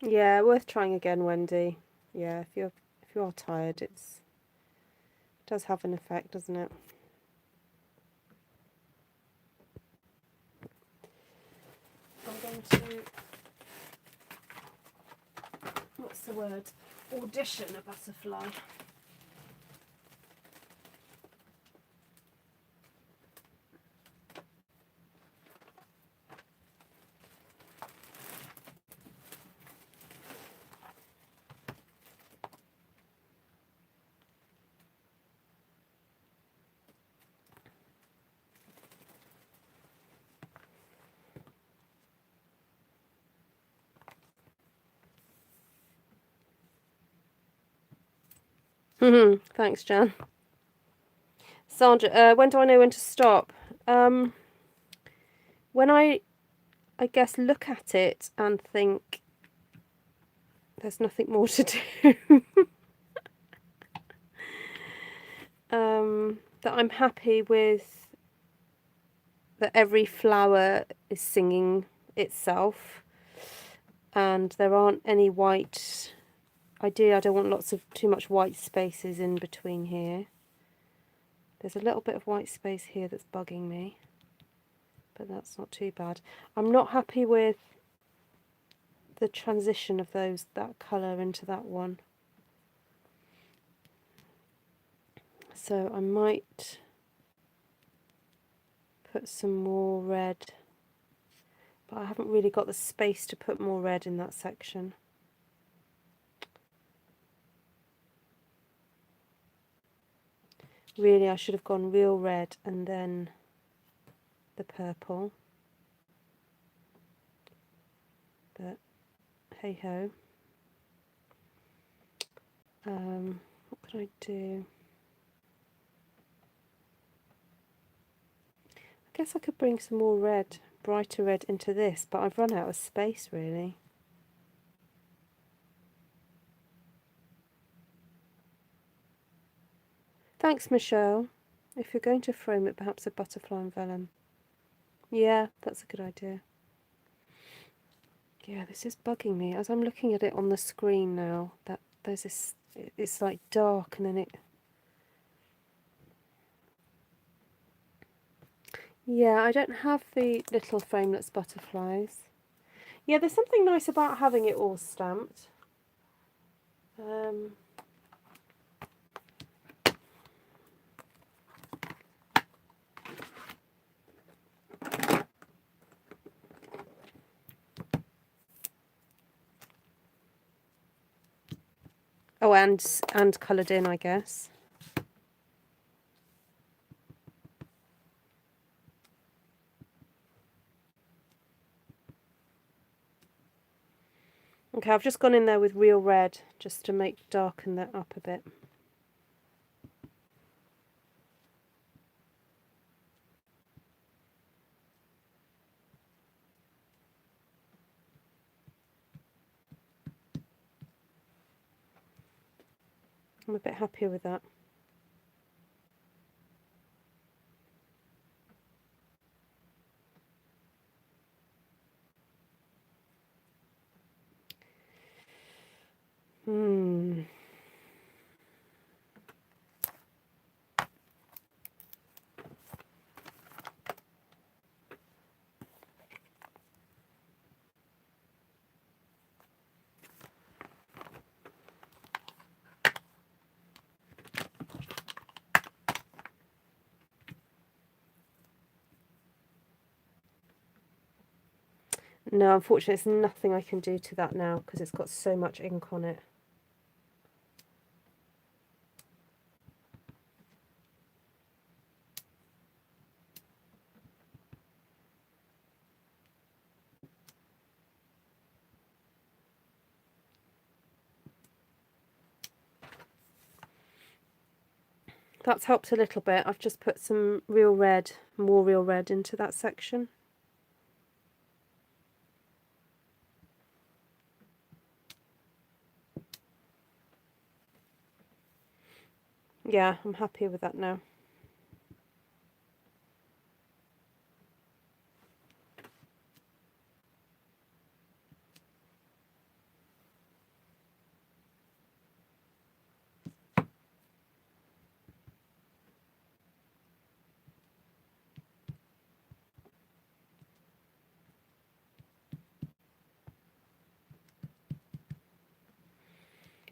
Yeah, worth trying again, Wendy. Yeah, if you are tired, it does have an effect, doesn't it? I'm going to, what's the word? Audition a butterfly. Thanks, Jan. Sandra, when do I know when to stop? When I guess look at it and think there's nothing more to do. That I'm happy with, that every flower is singing itself and there aren't any white. Ideally, I don't want too much white spaces in between here. There's a little bit of white space here that's bugging me, but that's not too bad. I'm not happy with the transition of that colour into that one. So I might put some more red, but I haven't really got the space to put more red in that section. Really, I should have gone real red and then the purple. But hey ho. What can I do? I guess I could bring some more red, brighter red into this, but I've run out of space really. Thanks, Michelle. If you're going to frame it, perhaps a butterfly and vellum. Yeah, that's a good idea. Yeah, this is bugging me. As I'm looking at it on the screen now, that there's this, it's like dark and then it... Yeah, I don't have the little framelets butterflies. Yeah, there's something nice about having it all stamped. Oh, and coloured in, I guess. Okay, I've just gone in there with real red just to darken that up a bit. I'm a bit happier with that. No, unfortunately, there's nothing I can do to that now because it's got so much ink on it. That's helped a little bit. I've just put some real red, more real red into that section. Yeah, I'm happy with that now.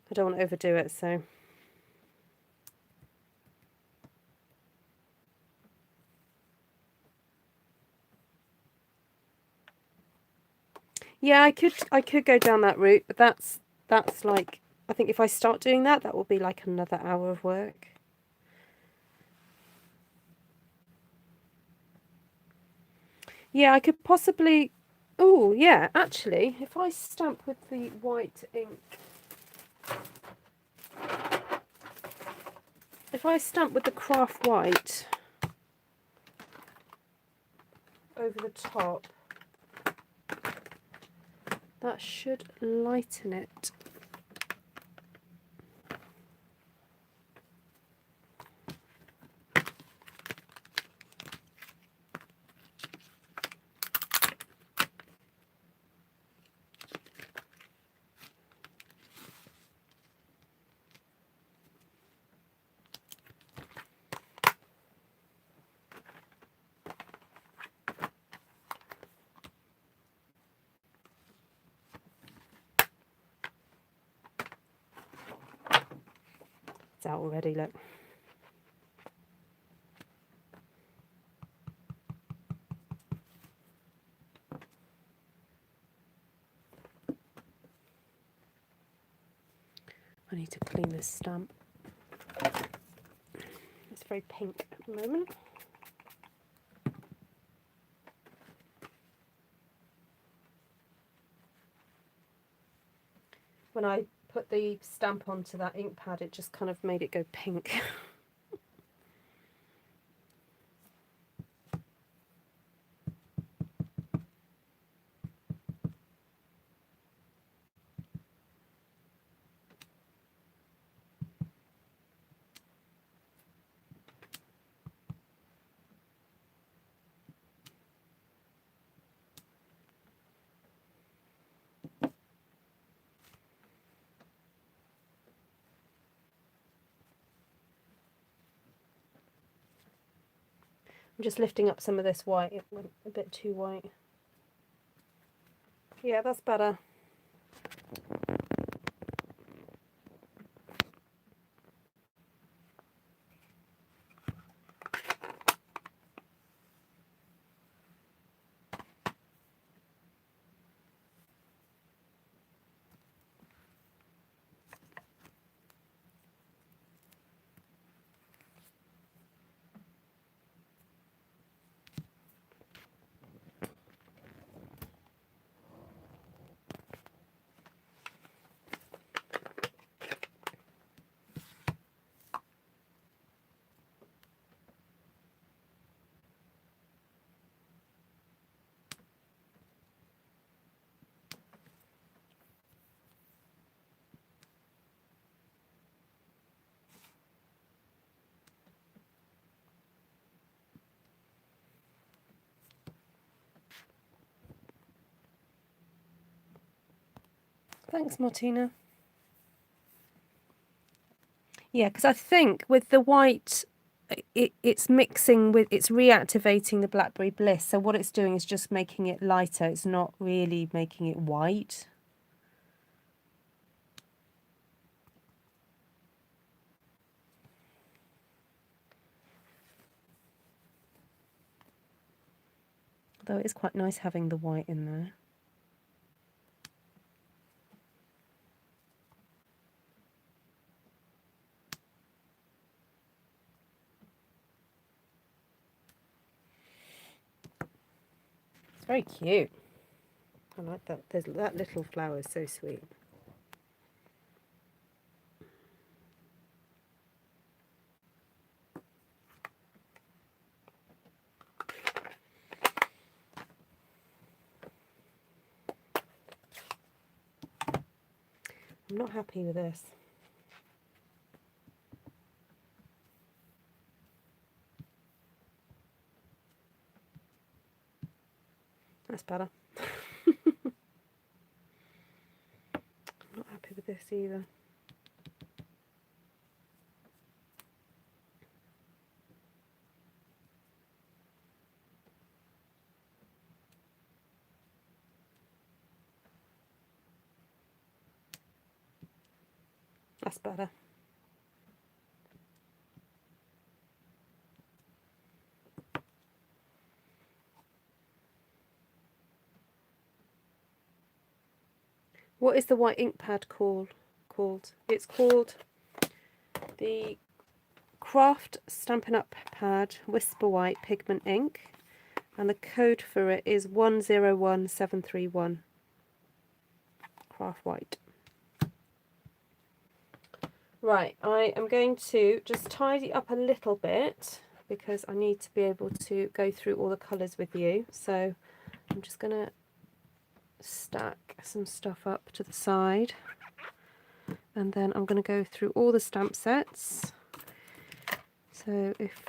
I don't want to overdo it, so. Yeah, I could go down that route, but that's like, I think if I start doing that, that will be like another hour of work. Yeah, I could possibly, oh yeah, actually, if I stamp with the white ink, if I stamp with the craft white over the top, that should lighten it. It's out already, look. I need to clean this stamp. It's very pink at the moment. When I put the stamp onto that ink pad, it just kind of made it go pink. I'm just lifting up some of this white. It went a bit too white. Yeah, that's better. Thanks, Martina. Yeah, because I think with the white, it's mixing with, it's reactivating the Blackberry Bliss. So what it's doing is just making it lighter. It's not really making it white. Although it's quite nice having the white in there. Very cute. I like that. That little flower is so sweet. I'm not happy with this. That's better. I'm not happy with this either. That's better. What is the white ink pad called? It's called the Craft Stampin' Up Pad Whisper White Pigment Ink, and the code for it is 101731. Craft White. Right, I am going to just tidy up a little bit because I need to be able to go through all the colours with you. So I'm just going to stack some stuff up to the side, and then I'm going to go through all the stamp sets. So if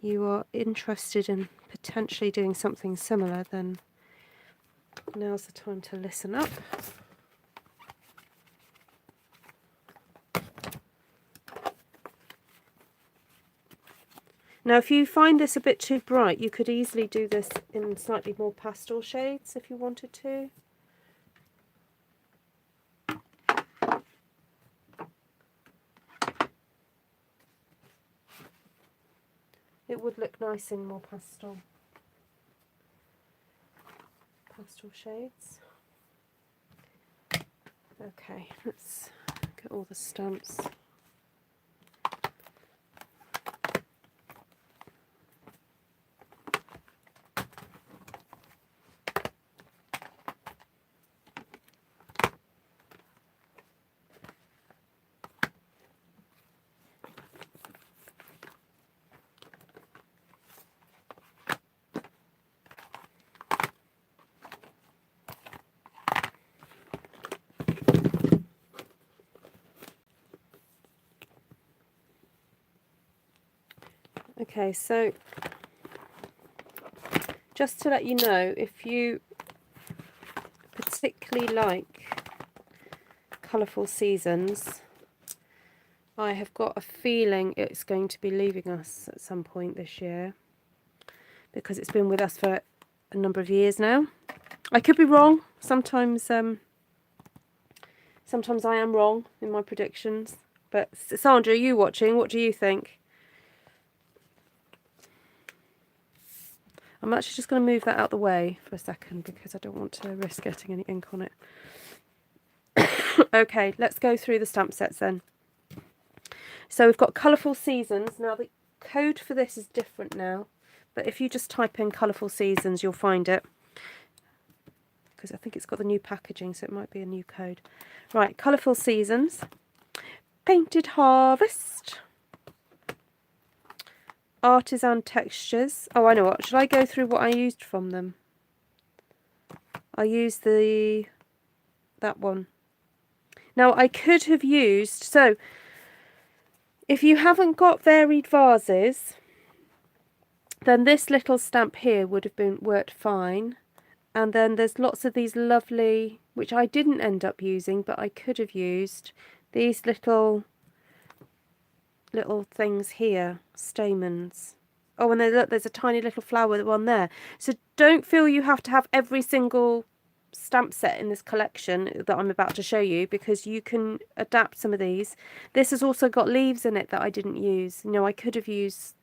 you are interested in potentially doing something similar, then now's the time to listen up. Now, if you find this a bit too bright, you could easily do this in slightly more pastel shades if you wanted to. It would look nice in more pastel shades. Okay, let's get all the stamps. Okay, so just to let you know, if you particularly like colourful seasons, I have got a feeling it's going to be leaving us at some point this year because it's been with us for a number of years now. I could be wrong. Sometimes sometimes I am wrong in my predictions. But Sandra, are you watching? What do you think? I'm actually just going to move that out the way for a second because I don't want to risk getting any ink on it. Okay, let's go through the stamp sets then. So we've got Colourful Seasons. Now the code for this is different now, but if you just type in Colourful Seasons, you'll find it. Because I think it's got the new packaging, so it might be a new code. Right, Colourful Seasons. Painted Harvest. Artisan Textures. Oh, I know what. Should I go through what I used from them? I used that one. Now, I could have used... So, if you haven't got varied vases, then this little stamp here would have worked fine. And then there's lots of these lovely, which I didn't end up using, but I could have used these little things here, stamens. Oh, and look, there's a tiny little flower one there. So don't feel you have to have every single stamp set in this collection that I'm about to show you, because you can adapt some of these. This has also got leaves in it that I didn't use. You know, I could have used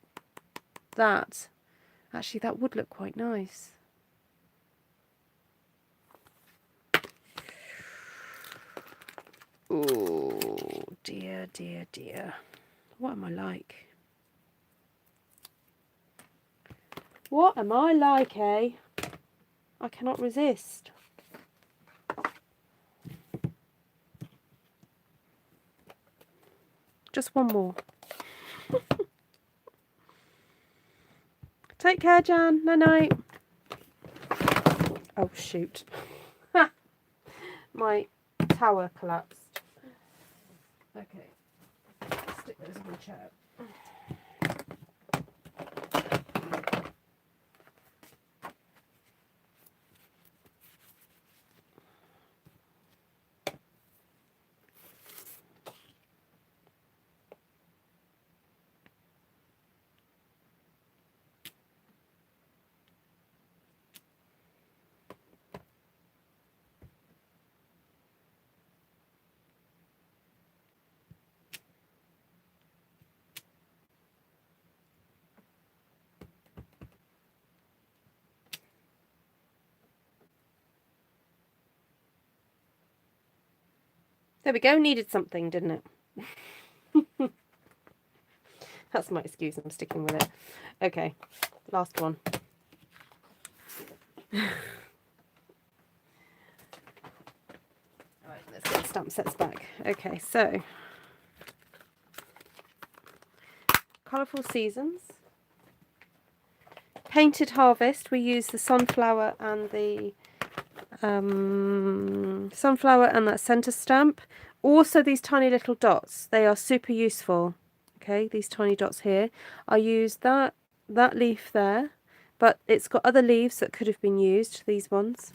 that. Actually, that would look quite nice. Oh, dear, dear, dear. What am I like? What am I like, eh? I cannot resist. Just one more. Take care, Jan. Night-night. Oh, shoot. My tower collapsed. Okay. Stick those on the chair. There we go. Needed something, didn't it? That's my excuse. I'm sticking with it. Okay. Last one. Alright, let's get the stamp sets back. Okay, so Colourful Seasons. Painted Harvest. We use the sunflower and the sunflower and that centre stamp. Also these tiny little dots, they are super useful. Okay, these tiny dots here. I used that leaf there, but it's got other leaves that could have been used, these ones.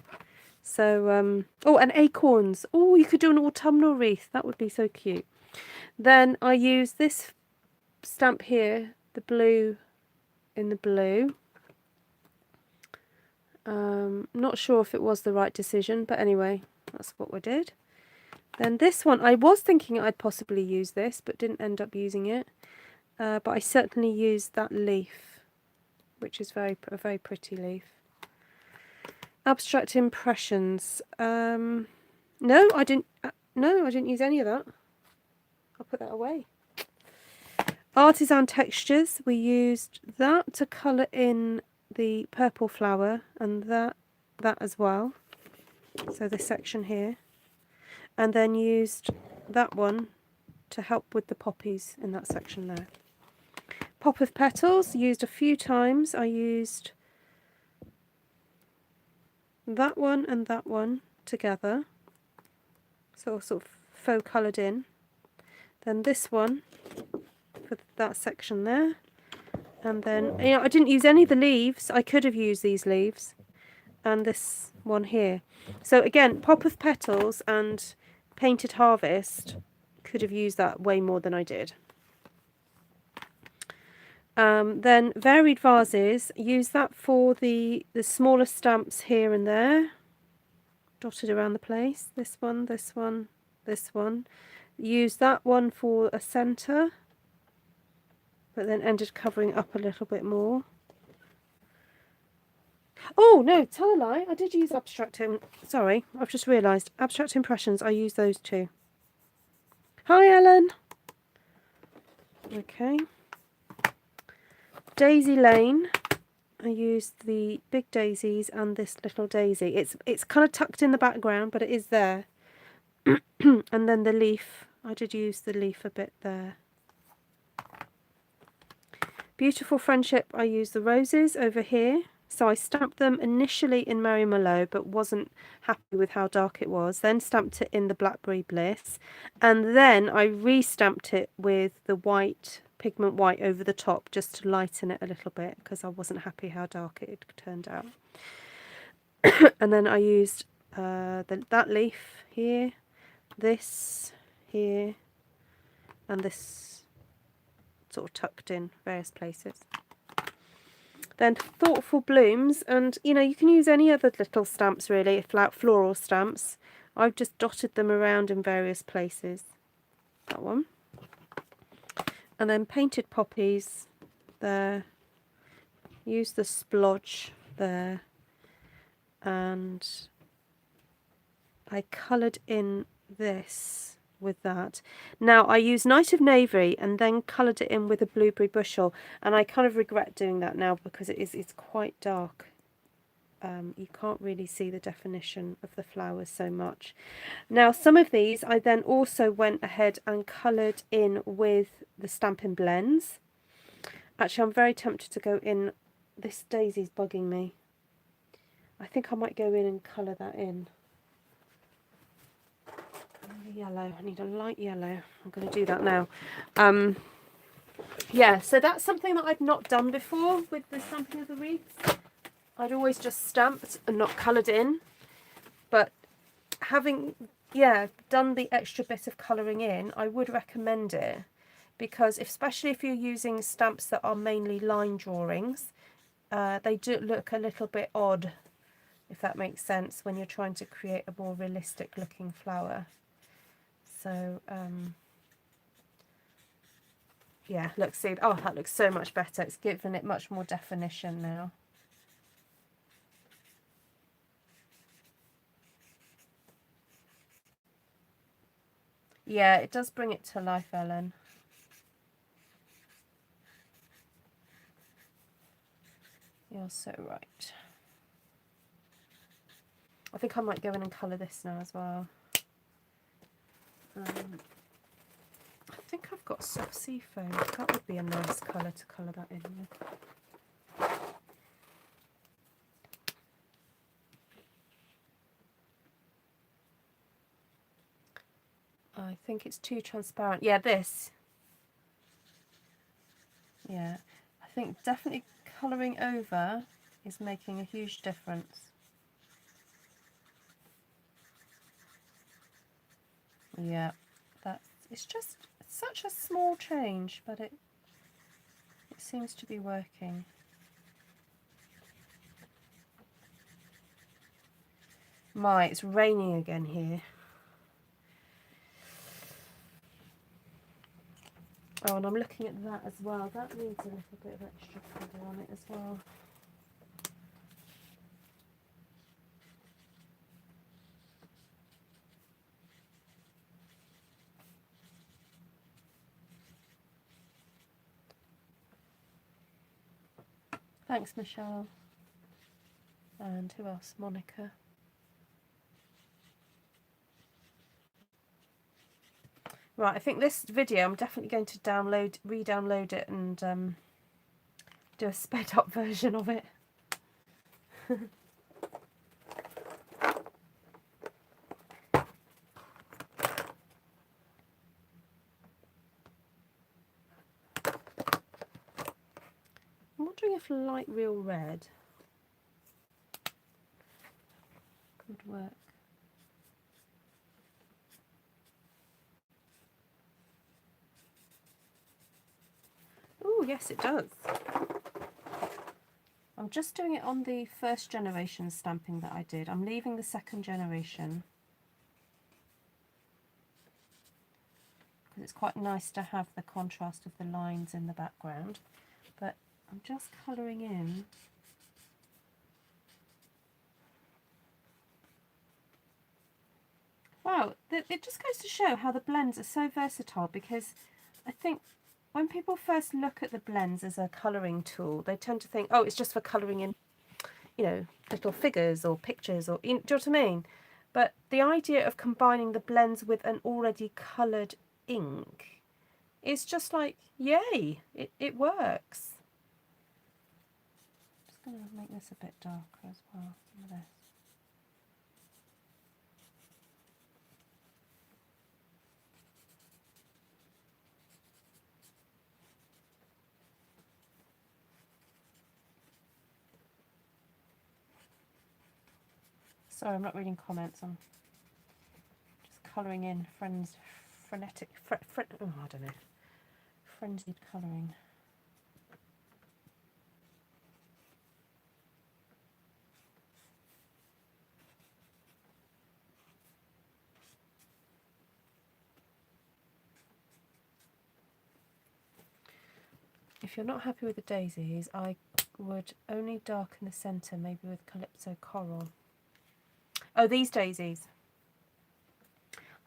So oh, and acorns. Oh, you could do an autumnal wreath, that would be so cute. Then I used this stamp here, the blue in the blue. Not sure if it was the right decision, but anyway, that's what we did. Then this one, I was thinking I'd possibly use this, but didn't end up using it. But I certainly used that leaf, which is a very pretty leaf. Abstract Impressions. No, I didn't. No, I didn't use any of that. I'll put that away. Artisan Textures. We used that to colour in the purple flower, and that as well, so this section here, and then used that one to help with the poppies in that section there. Pop of Petals used a few times. I used that one and that one together, so sort of faux coloured in. Then this one for that section there. And then, you know, I didn't use any of the leaves. I could have used these leaves. And this one here. So again, Pop of Petals and Painted Harvest could have used that way more than I did. Then Varied Vases, use that for the smaller stamps here and there. Dotted around the place. This one, this one, this one. Use that one for a centre, but then ended covering up a little bit more. Oh no, tell a lie, I did use sorry, I've just realised, Abstract Impressions, I used those too. Hi Ellen! Okay. Daisy Lane, I used the big daisies and this little daisy. It's kind of tucked in the background, but it is there. And then the leaf, I did use the leaf a bit there. Beautiful Friendship, I used the roses over here. So I stamped them initially in Merlot, but wasn't happy with how dark it was. Then stamped it in the Blackberry Bliss. And then I re-stamped it with the white, pigment white over the top, just to lighten it a little bit, because I wasn't happy how dark it had turned out. And then I used that leaf here, this here, and this sort of tucked in various places. Then Thoughtful Blooms, and you know, you can use any other little stamps really, floral stamps. I've just dotted them around in various places. That one. And then Painted Poppies there. Use the splodge there. And I coloured in this with that. Now I used Night of Navy and then coloured it in with a blueberry bushel, and I kind of regret doing that now because it's quite dark. You can't really see the definition of the flowers so much. Now some of these I then also went ahead and coloured in with the Stampin' blends. Actually, I'm very tempted to go in. This daisy's bugging me. I think I might go in and colour that in. Yellow. I need a light yellow. I'm going to do that now. Yeah, so that's something that I've not done before with the stamping of the wreaths. I'd always just stamped and not coloured in. But having, yeah, done the extra bit of colouring in, I would recommend it. Because especially if you're using stamps that are mainly line drawings, they do look a little bit odd, if that makes sense, when you're trying to create a more realistic looking flower. So yeah, look, see, oh, that looks so much better. It's given it much more definition now. Yeah, it does bring it to life, Ellen. You're so right. I think I might go in and colour this now as well. I think I've got soft sea foam. That would be a nice colour to colour that in with. I think it's too transparent. Yeah, this. Yeah, I think definitely colouring over is making a huge difference. Yeah, it's just such a small change, but it seems to be working. It's raining again here. Oh, and I'm looking at that as well. That needs a little bit of extra colour on it as well. Thanks, Michelle. And who else? Monica. Right, I think this video I'm definitely going to re-download it and do a sped up version of it. I'm wondering if light real red could work. Oh, yes, it does. I'm just doing it on the first generation stamping that I did. I'm leaving the second generation because it's quite nice to have the contrast of the lines in the background. But I'm just colouring in. Wow, it just goes to show how the blends are so versatile, because I think when people first look at the blends as a colouring tool, they tend to think, oh, it's just for colouring in, you know, little figures or pictures, or, do you know what I mean? But the idea of combining the blends with an already coloured ink is just like, yay, it works. I'm just going to make this a bit darker as well. Some of this. Sorry, I'm not reading comments. I'm just colouring in oh, I don't know, frenzied colouring. If you're not happy with the daisies, I would only darken the centre, maybe with Calypso Coral. Oh, these daisies.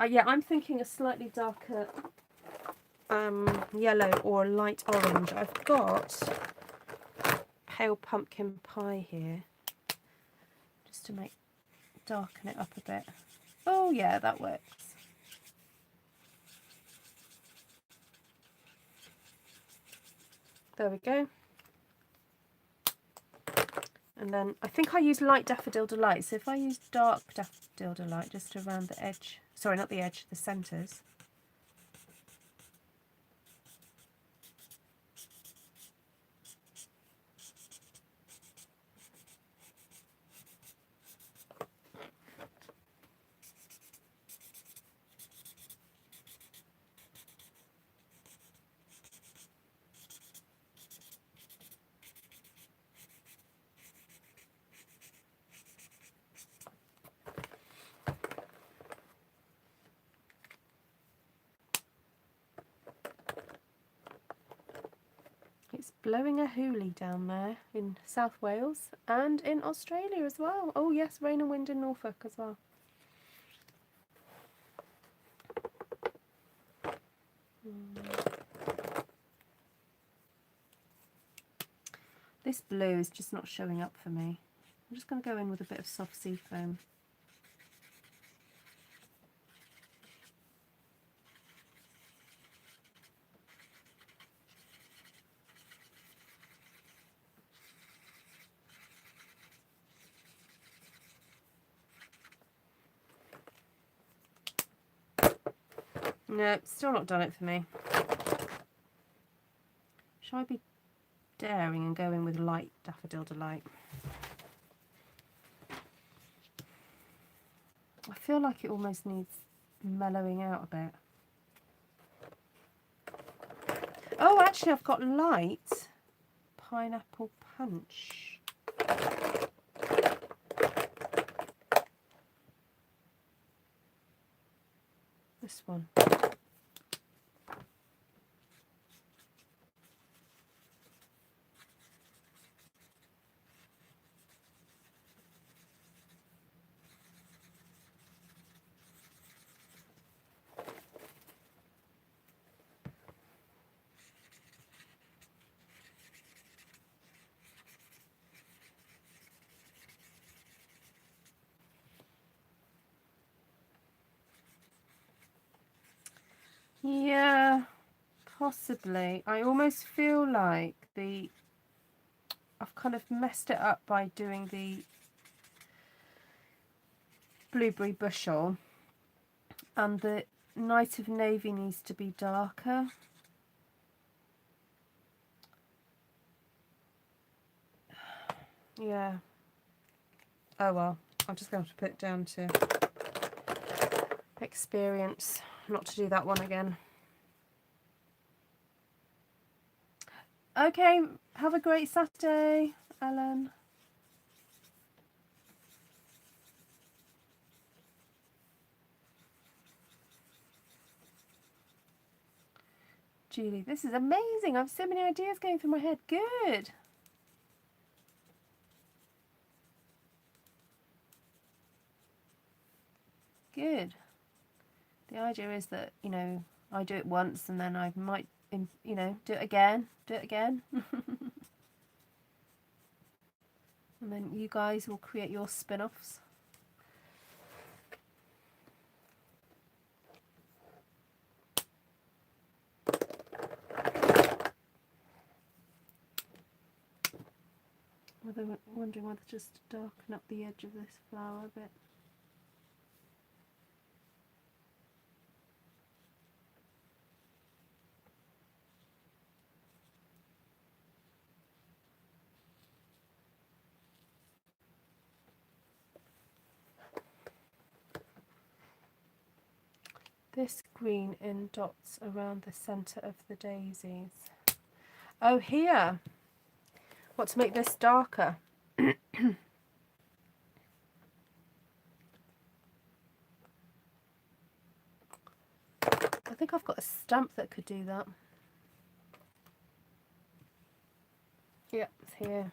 Yeah, I'm thinking a slightly darker yellow or a light orange. I've got pale pumpkin pie here, just to darken it up a bit. Oh yeah, that works. There we go. And then I think I use light Daffodil Delight. So if I use dark Daffodil Delight just around the edge, sorry, not the edge, the centres. It's blowing a hoolie down there in South Wales and in Australia as well. Oh yes, rain and wind in Norfolk as well. This blue is just not showing up for me. I'm just going to go in with a bit of soft sea foam. No, still not done it for me. Shall I be daring and go in with light Daffodil Delight? I feel like it almost needs mellowing out a bit. Oh, actually I've got light Pineapple Punch. This one. Yeah, possibly. I almost feel like I've kind of messed it up by doing the blueberry bushel, and the Night of Navy needs to be darker. Yeah. Oh well, I'm just going to have to put it down to experience not to do that one again. Okay, have a great Saturday, Ellen. Julie, this is amazing. I have so many ideas going through my head. Good. Good. The idea is that, you know, I do it once and then I might, you know, do it again. And then you guys will create your spin-offs. Wondering whether just to darken up the edge of this flower a bit. This green in dots around the centre of the daisies. Oh, here. What, to make this darker? I think I've got a stamp that could do that. Yep, it's here.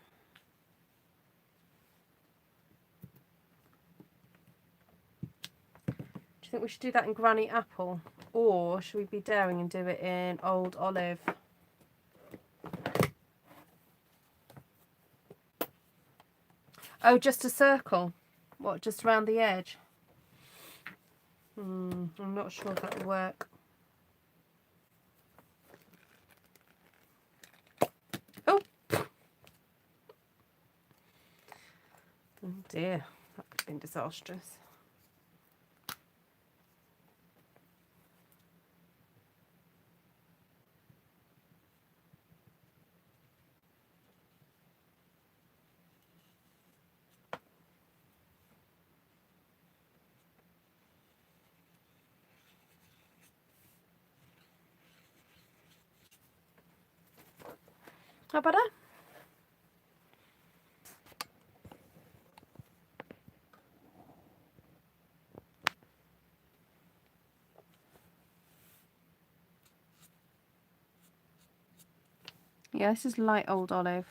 Which think we should do that in Granny Apple? Or should we be daring and do it in Old Olive? Oh, just a circle? What, just around the edge? I'm not sure if that will work. Oh! Oh dear, that could have been disastrous. How about that? Yeah, this is light Old Olive.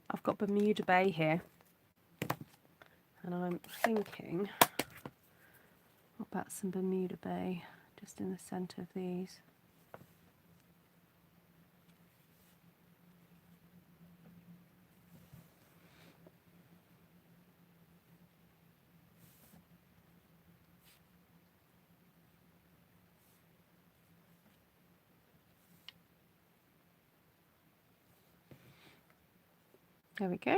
I've got Bermuda Bay here, and I'm thinking, what about some Bermuda Bay just in the centre of these? There we go.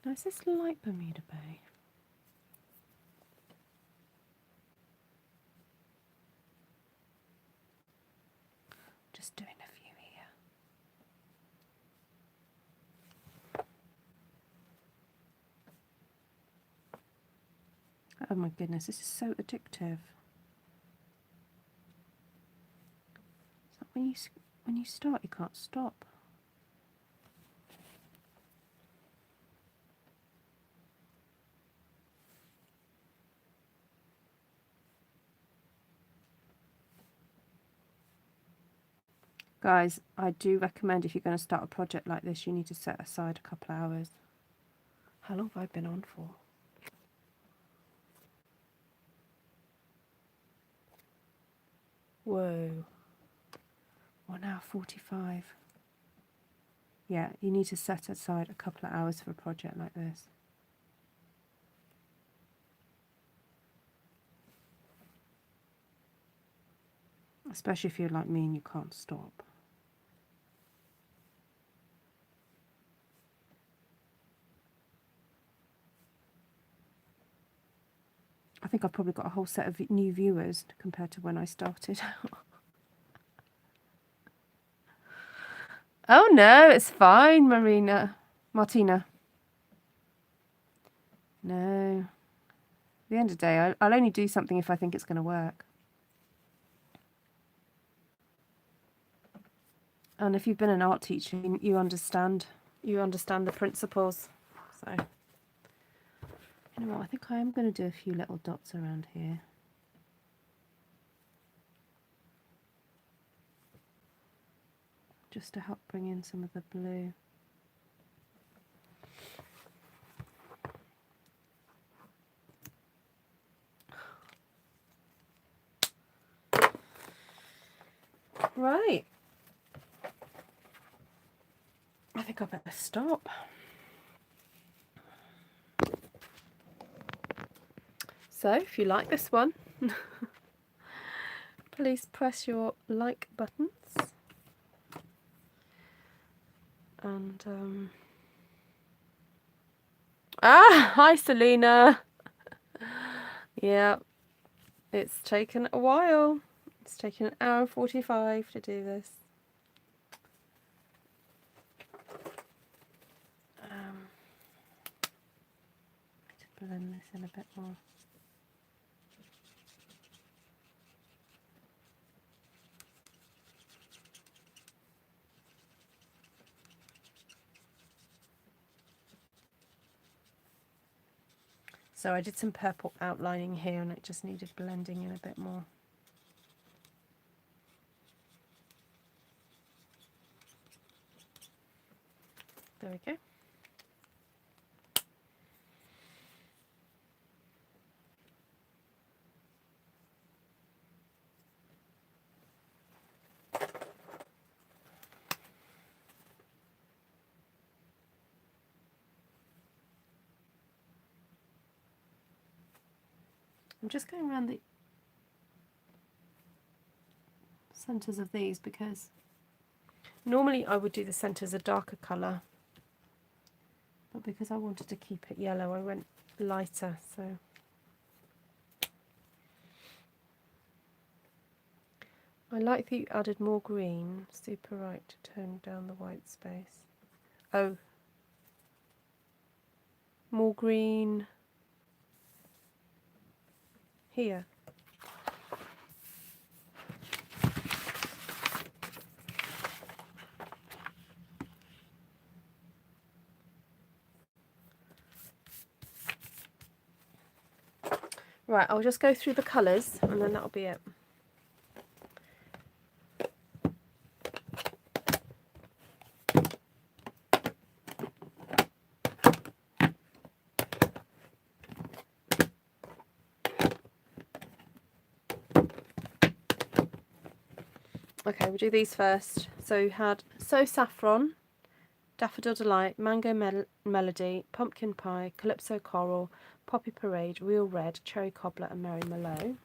Now is this light Bermuda Bay? Just doing a few here. Oh my goodness, this is so addictive. When you start, you can't stop. Guys, I do recommend if you're going to start a project like this, you need to set aside a couple of hours. How long have I been on for? Whoa. 1 hour 45. Yeah, you need to set aside a couple of hours for a project like this. Especially if you're like me and you can't stop. I think I've probably got a whole set of new viewers compared to when I started. Oh no, it's fine, Martina. No. At the end of the day, I'll only do something if I think it's going to work. And if you've been an art teacher, you understand the principles. So, you know what, I think I am going to do a few little dots around here. Just to help bring in some of the blue. Right. I think I better stop. So, if you like this one, please press your like buttons. And, hi Selena! Yeah, it's taken a while. It's taken 1 hour and 45 to do this. blend this in a bit more. So I did some purple outlining here and it just needed blending in a bit more. There we go. I'm just going around the centres of these because normally I would do the centres a darker colour, but because I wanted to keep it yellow I went lighter. So I like that you added more green, super right, to tone down the white space. Oh, more green here. Right, I'll just go through the colours and then that'll be it. Okay, we'll do these first. So you had Saffron, Daffodil Delight, Mango Melody, Pumpkin Pie, Calypso Coral, Poppy Parade, Real Red, Cherry Cobbler and Merry Merlot.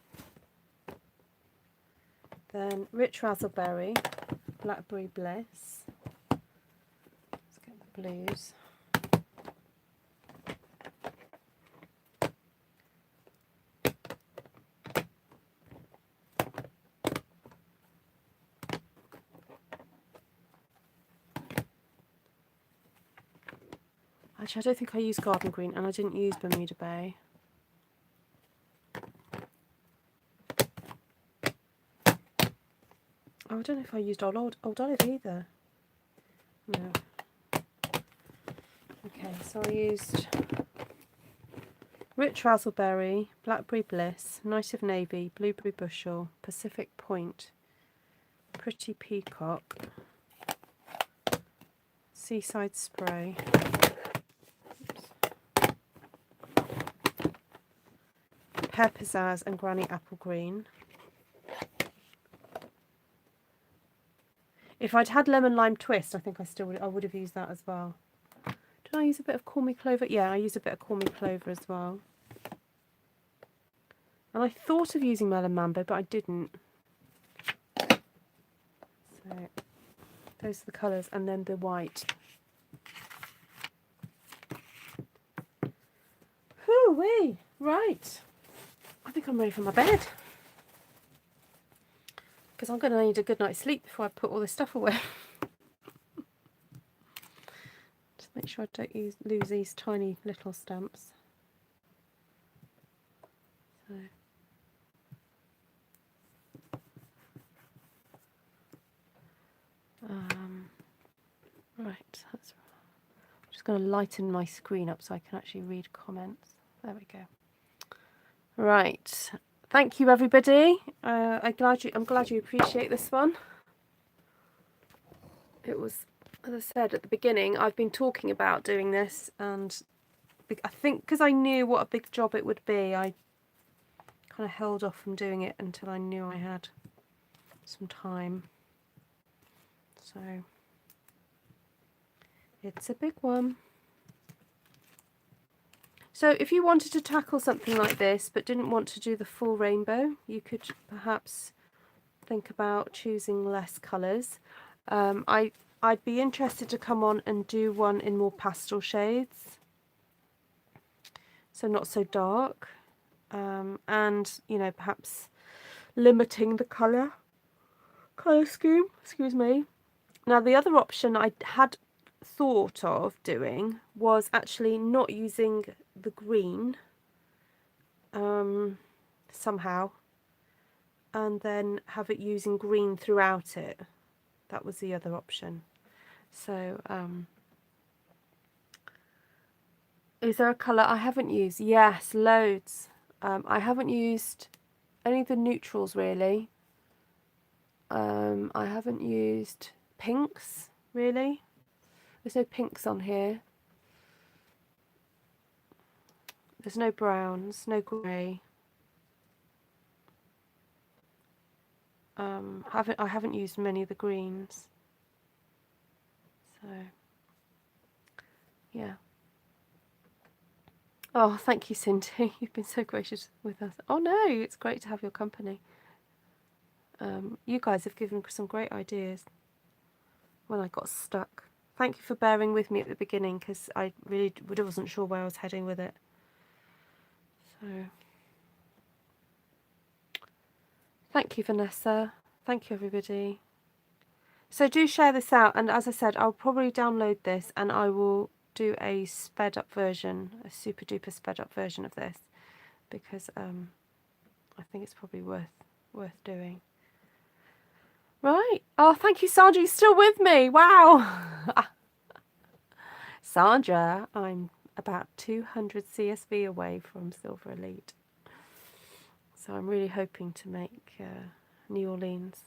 Then Rich Razzleberry, Blackberry Bliss. Let's get the blues. Actually, I don't think I used Garden Green and I didn't use Bermuda Bay. Oh, I don't know if I used Old Olive either. No. Okay, so I used Rich Razzleberry, Blackberry Bliss, Night of Navy, Blueberry Bushel, Pacific Point, Pretty Peacock, Seaside Spray. Pear Pizzazz and Granny Apple Green. If I'd had Lemon Lime Twist, I think I would have used that as well. Did I use a bit of Call Me Clover? Yeah, I used a bit of Call Me Clover as well. And I thought of using Melon Mambo, but I didn't. So those are the colours, and then the white. Whoo-wee! Right. I think I'm ready for my bed. Because I'm going to need a good night's sleep before I put all this stuff away. Just make sure I don't lose these tiny little stamps. So. Right, I'm just going to lighten my screen up so I can actually read comments. There we go. Right, thank you everybody. I'm glad you appreciate this one. It was, as I said at the beginning, I've been talking about doing this, and I think because I knew what a big job it would be, I kind of held off from doing it until I knew I had some time. So it's a big one. So if you wanted to tackle something like this but didn't want to do the full rainbow, you could perhaps think about choosing less colours. I'd be interested to come on and do one in more pastel shades, so not so dark, and you know, perhaps limiting the colour scheme. Excuse me. Now the other option I had thought of doing was actually not using the green somehow, and then have it using green throughout it. That was the other option. So is there a colour I haven't used? Yes, loads. I haven't used any of the neutrals really. I haven't used pinks really. There's no pinks on here. There's no browns, no grey. I haven't used many of the greens. So yeah. Oh, thank you, Cindy. You've been so gracious with us. Oh no, it's great to have your company. You guys have given some great ideas when I got stuck. Thank you for bearing with me at the beginning, because I really wasn't sure where I was heading with it. So, thank you, Vanessa. Thank you, everybody. So do share this out, and as I said, I'll probably download this and I will do a sped up version, a super duper sped up version of this, because I think it's probably worth doing. Right. Oh, thank you, Sandra. You're still with me. Wow. Sandra, I'm about 200 CSV away from Silver Elite. So I'm really hoping to make New Orleans.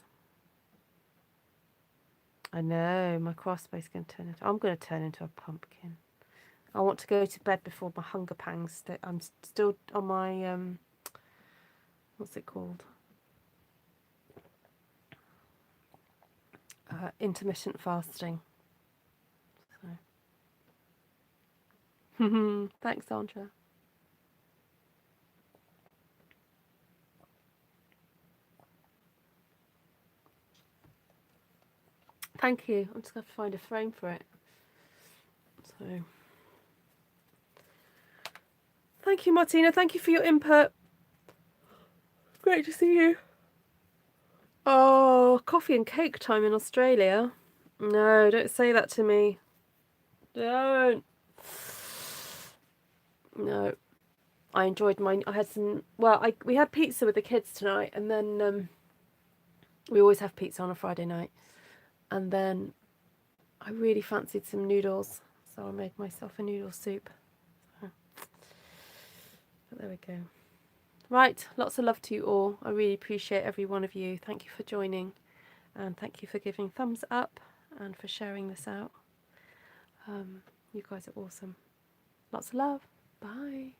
I know, my crossbow's going to turn into... I'm going to turn into a pumpkin. I want to go to bed before my hunger pangs. I'm still on my... what's it called? Intermittent fasting. So. Thanks, Sandra. Thank you. I'm just going to find a frame for it. So, thank you, Martina. Thank you for your input. Great to see you. Oh, coffee and cake time in Australia. No, don't say that to me. Don't. No. I enjoyed mine. I had some... Well, we had pizza with the kids tonight, and then we always have pizza on a Friday night. And then I really fancied some noodles, so I made myself a noodle soup. But there we go. Right, lots of love to you all. I really appreciate every one of you. Thank you for joining, and thank you for giving thumbs up and for sharing this out. You guys are awesome. Lots of love. Bye.